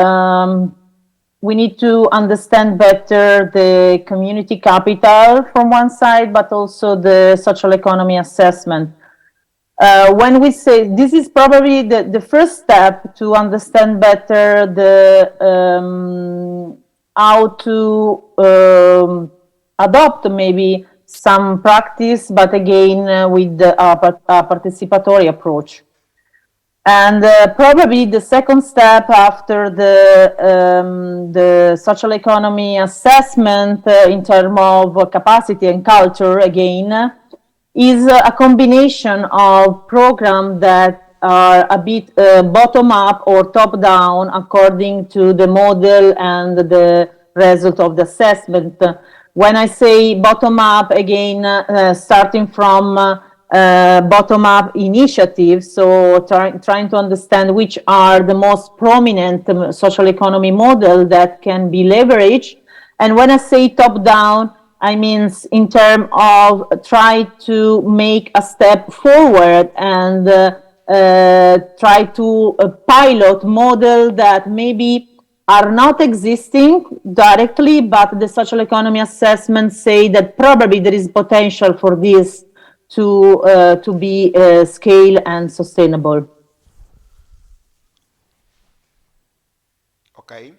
we need to understand better the community capital from one side, but also the social economy assessment. When we say this is probably the first step to understand better the how to adopt maybe some practice, but again with a participatory approach. And probably the second step after the social economy assessment in terms of capacity and culture again is a combination of programs that are a bit bottom-up or top-down according to the model and the result of the assessment. When I say bottom-up, again, starting from bottom-up initiatives, so trying to understand which are the most prominent social economy model that can be leveraged. And when I say top-down, I mean in terms of try to make a step forward and try to pilot model that maybe are not existing directly, but the social economy assessments say that probably there is potential for this to be scale and sustainable. Okay.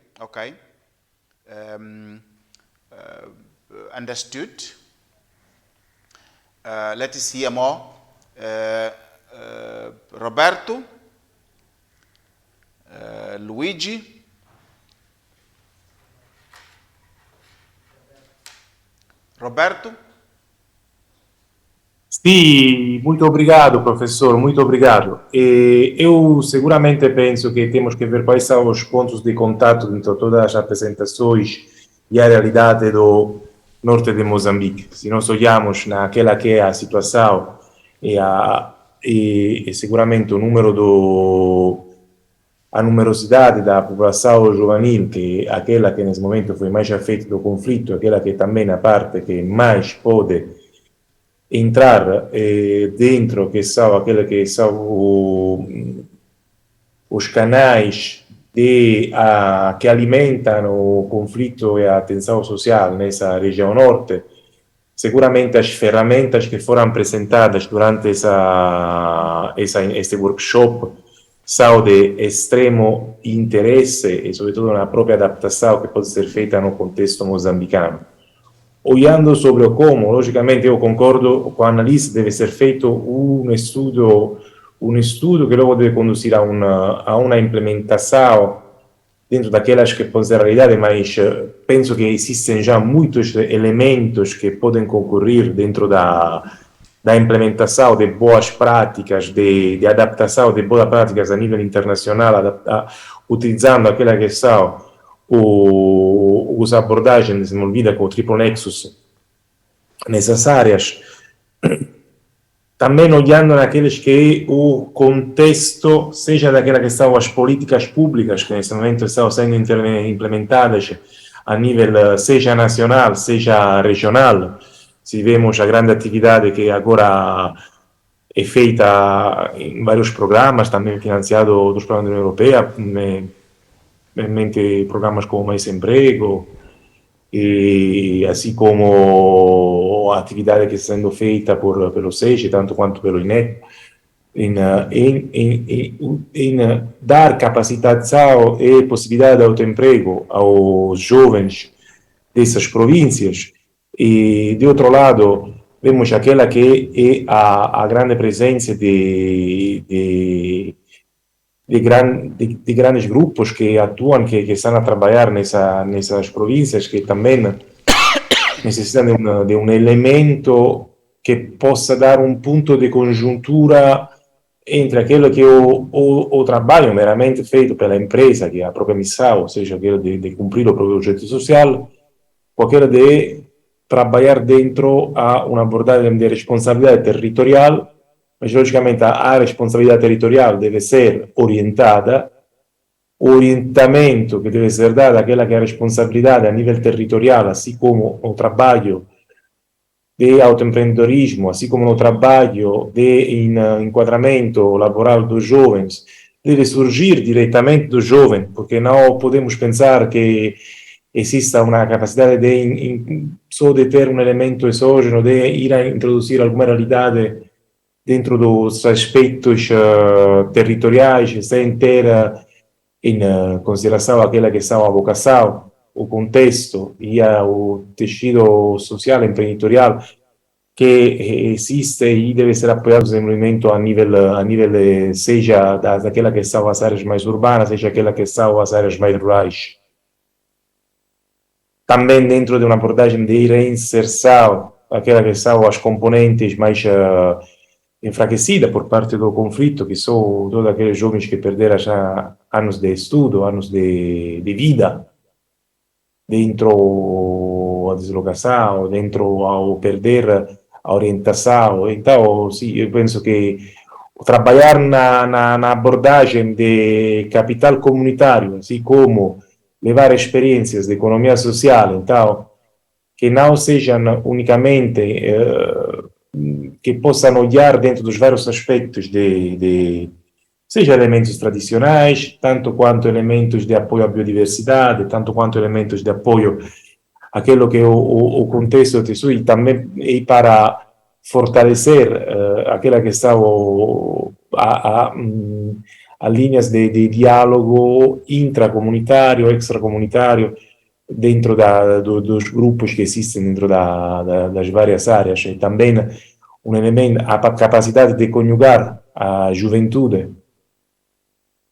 Understood. Let us hear more. Roberto, Luigi. Roberto? Sim, muito obrigado, professor, muito obrigado. Eu seguramente penso que temos que ver quais são os pontos de contato dentro de todas as apresentações e a realidade do norte de Moçambique. Se nós olhamos naquela que é a situação e seguramente o número a numerosidade da população juvenil, que é aquela que nesse momento foi mais afeita do conflito, aquela que também a parte que mais pode entrar dentro, que são aqueles que são os canais que alimentam o conflito e a tensão social nessa região norte. Seguramente as ferramentas que foram apresentadas durante este workshop são de extremo interesse e, sobretudo, na própria adaptação que pode ser feita no contexto moçambicano. Olhando sobre o como, logicamente eu concordo com a análise, deve ser feito um estudo que logo deve conduzir a uma implementação dentro daquelas que podem ser a realidade, mas penso que existem já muitos elementos que podem concorrer dentro da implementação de boas práticas, de adaptação de boas práticas a nível internacional, utilizando aquelas que são as abordagens desenvolvidas com o Triple Nexus nessas áreas. Também olhando naqueles que o contexto, seja daquela que são as políticas públicas que nesse momento estão sendo implementadas a nível seja nacional, seja regional. Se vemos a grande atividade que agora é feita em vários programas, também financiado dos programas da União Europeia, em mente programas como Mais Emprego, e assim como a atividade que está sendo feita pelo SEIGE, tanto quanto pelo INEP, em dar capacitação e possibilidade de autoemprego aos jovens dessas províncias. E, de outro lado, vemos aquela que é a grande presença de grandes grupos que atuam, que estão a trabalhar nessas províncias, que também necessitam de um elemento que possa dar um ponto de conjuntura entre aquilo que é o trabalho meramente feito pela empresa, que é a própria missão, ou seja, aquilo de cumprir o próprio objeto social, com aquilo de trabalhar dentro a uma abordagem de responsabilidade territorial, mas logicamente a responsabilidade territorial deve ser orientada, o orientamento que deve ser dado àquela que é a responsabilidade a nível territorial, assim como o trabalho de autoempreendedorismo, assim como no trabalho de enquadramento laboral dos jovens, deve surgir diretamente do jovem, porque não podemos pensar que exista uma capacidade só de ter um elemento exógeno, de ir a introduzir alguma realidade dentro dos aspectos territoriais, sem ter em consideração aquela que são a vocação, o contexto e o tecido social empresarial que existe e deve ser apoiado o desenvolvimento a nível seja daquela que são as áreas mais urbanas, seja aquela que são as áreas mais rurais. Também dentro de uma abordagem de reinserção, aquela que são as componentes mais enfraquecidas por parte do conflito, que são todos aqueles jovens que perderam já anos de estudo, anos de vida, dentro a deslocação, dentro ao perder a orientação. Então, sim, eu penso que trabalhar na abordagem de capital comunitário, assim como levar experiências de economia social, então, que não sejam unicamente, que possam olhar dentro dos vários aspectos seja elementos tradicionais, tanto quanto elementos de apoio à biodiversidade, tanto quanto elementos de apoio àquilo que é o contexto de e também e para fortalecer aquela que está a linhas de diálogo intracomunitário, extracomunitário, dentro dos grupos que existem dentro das várias áreas. E também um elemento, a capacidade de conjugar a juventude.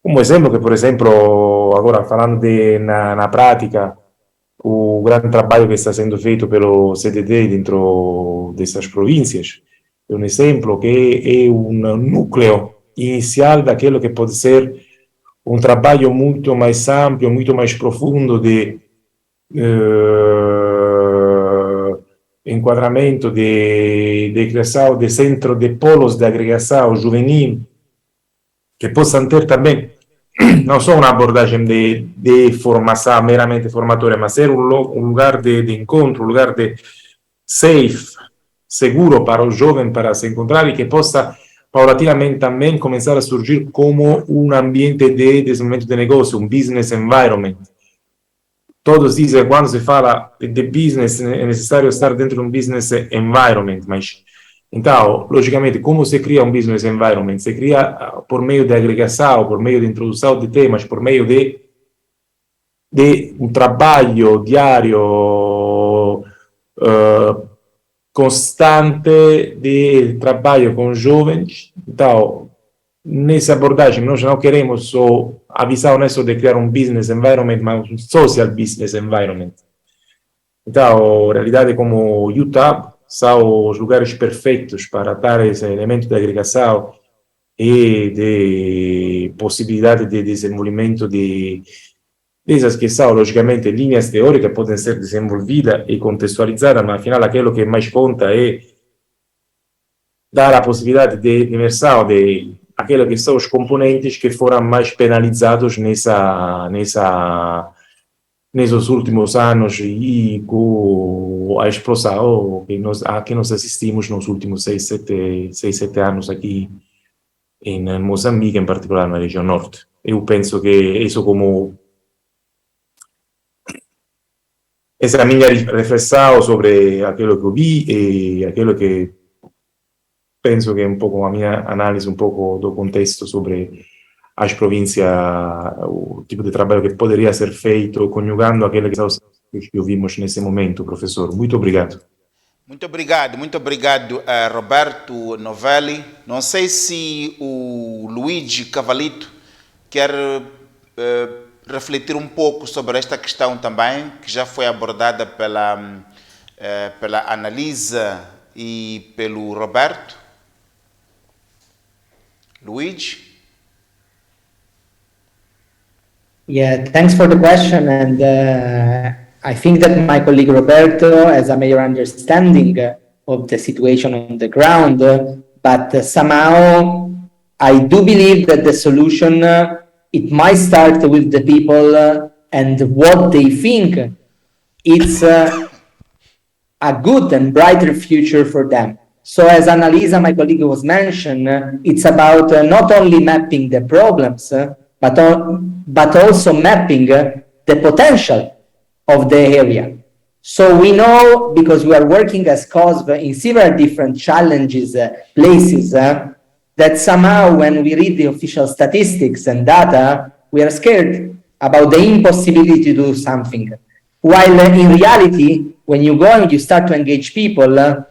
Um exemplo que, por exemplo, agora falando na prática, o grande trabalho que está sendo feito pelo CDD dentro dessas províncias, é um exemplo que é um núcleo inicial daquilo que pode ser um trabalho muito mais amplo, muito mais profundo de enquadramento de criação de centro de polos de agregação juvenil, que possam ter também não só uma abordagem de formação meramente formatória, mas ser um lugar de encontro, um lugar de safe, seguro para o jovem para se encontrar e que possa paulatinamente também começar a surgir como um ambiente de desenvolvimento de negócio, um business environment. Todos dizem, quando se fala de business, é necessário estar dentro de um business environment, mas então, logicamente, como se cria um business environment? Se cria por meio de agregação, por meio de introdução de temas, por meio de um trabalho diário constante de trabalho com jovens. Então, nessa abordagem, nós não queremos só, a visão não é só de criar um business environment, mas um social business environment. Então, a realidade como o Utah são os lugares perfeitos para dar esse elemento de agregação e de possibilidade de desenvolvimento dessas que são, logicamente, linhas teóricas podem ser desenvolvidas e contextualizadas, mas afinal aquilo que mais conta é dar a possibilidade de imersão de aqueles que são os componentes que foram mais penalizados nesses últimos anos e com a explosão a que nós assistimos nos últimos 6-7 anos aqui em Moçambique, em particular na região norte. Eu penso que isso como essa é a minha reflexão sobre aquilo que eu vi e aquilo que penso que é um pouco a minha análise um pouco do contexto sobre as províncias, o tipo de trabalho que poderia ser feito, conjugando aqueles que ouvimos nesse momento, professor. Muito obrigado. Muito obrigado, Roberto Novelli. Não sei se o Luigi Cavalito quer refletir um pouco sobre esta questão também, que já foi abordada pela Analisa e pelo Roberto. Luigi? Yeah, thanks for the question. And I think that my colleague Roberto has a major understanding of the situation on the ground, but somehow I do believe that the solution, it might start with the people and what they think it's a good and brighter future for them. So as Annalisa, my colleague, was mentioned, it's about not only mapping the problems, but also mapping the potential of the area. So we know, because we are working as COSV in several different challenges, places, that somehow when we read the official statistics and data, we are scared about the impossibility to do something. While in reality, when you go and you start to engage people,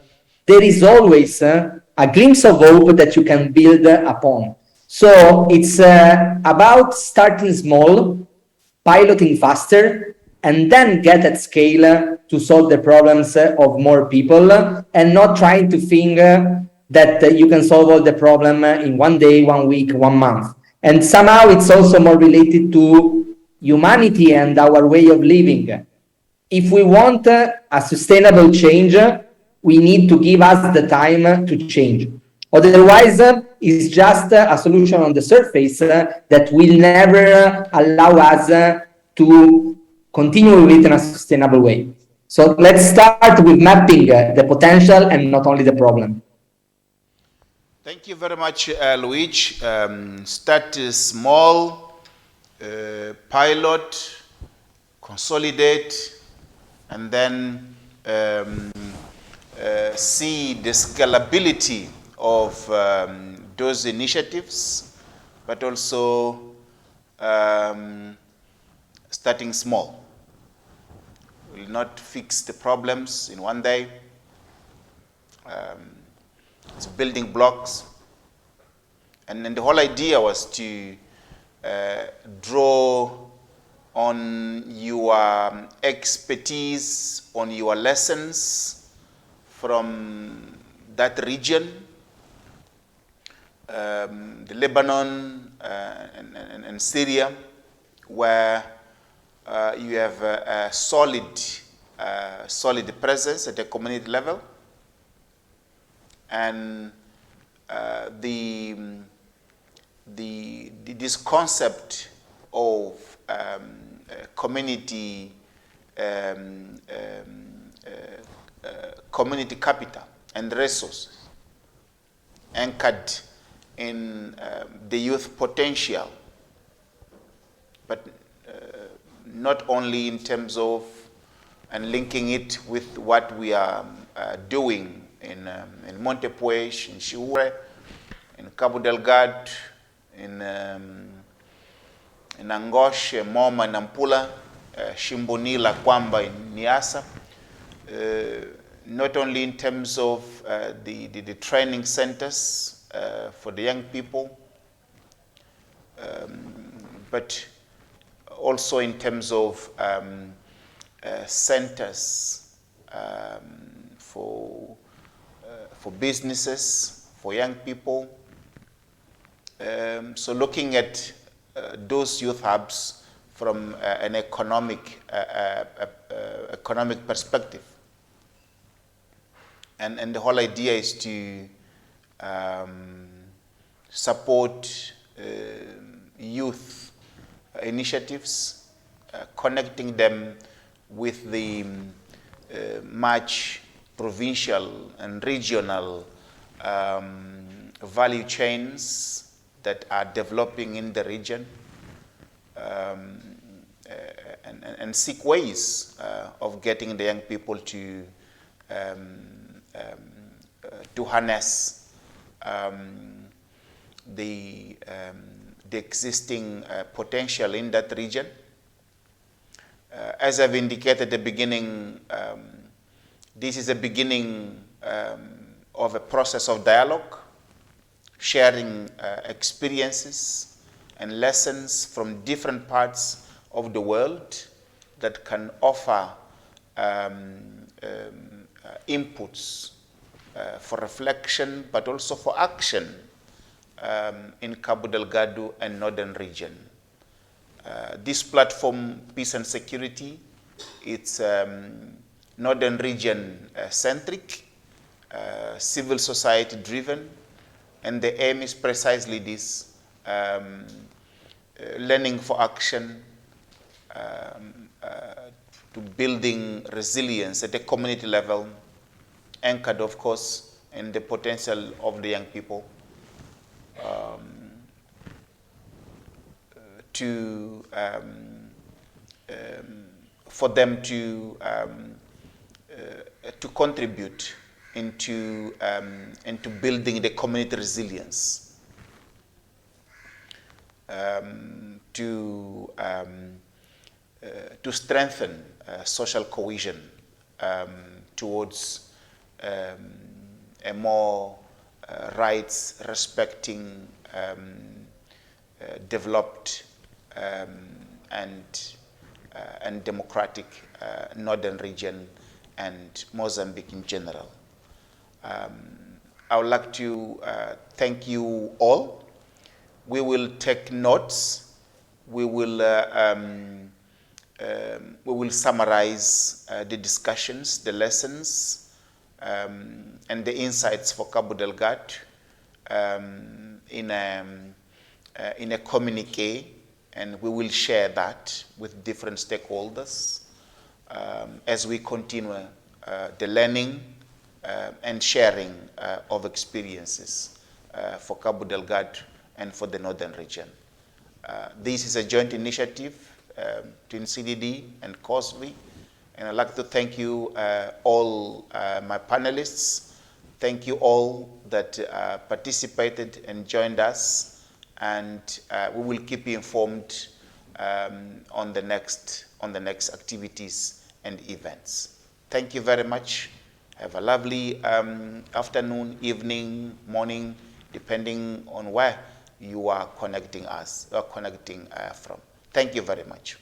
there is always a glimpse of hope that you can build upon. So it's about starting small, piloting faster, and then get at scale to solve the problems of more people, and not trying to think that you can solve all the problem in 1 day, 1 week, 1 month. And somehow it's also more related to humanity and our way of living. If we want a sustainable change, we need to give us the time to change. Otherwise, it's just a solution on the surface that will never allow us to continue with it in a sustainable way. So let's start with mapping the potential and not only the problem. Thank you very much, Luigi. Start small, pilot, consolidate, and then see the scalability of those initiatives, but also starting small. Will not fix the problems in one day. It's building blocks. And then the whole idea was to draw on your expertise, on your lessons from that region, the Lebanon and Syria, where you have a solid presence at the community level, and this concept of community capital and resources anchored in the youth potential, but not only in terms of and linking it with what we are doing in Montepuez, in Chiure, in Cabo Delgado, in Angoche, Moma, Nampula, Shimbonila, Kwamba, in Niassa. Not only in terms of the training centers for the young people, but also in terms of centers for businesses, for young people. So looking at those youth hubs from an economic perspective. And the whole idea is to support youth initiatives, connecting them with the much provincial and regional value chains that are developing in the region, and seek ways of getting the young people to harness the existing potential in that region. As I've indicated at the beginning, this is a beginning of a process of dialogue, sharing experiences and lessons from different parts of the world that can offer inputs for reflection, but also for action in Cabo Delgado and Northern region. This platform, Peace and Security, it's Northern region centric, civil society driven, and the aim is precisely this, learning for action, to building resilience at the community level, anchored, of course, in the potential of the young people, for them to contribute into building the community resilience, to strengthen social cohesion towards a more rights respecting, developed and democratic Northern region and Mozambique in general. I would like to thank you all. We will take notes. We will summarize the discussions, the lessons, and the insights for Cabo Delgado in a communique, and we will share that with different stakeholders as we continue the learning and sharing of experiences for Cabo Delgado and for the Northern region. This is a joint initiative between CDD and COSVI, and I'd like to thank you all my panelists. Thank you all that participated and joined us, and we will keep you informed on the next activities and events. Thank you very much. Have a lovely afternoon, evening, morning, depending on where you are connecting from. Thank you very much.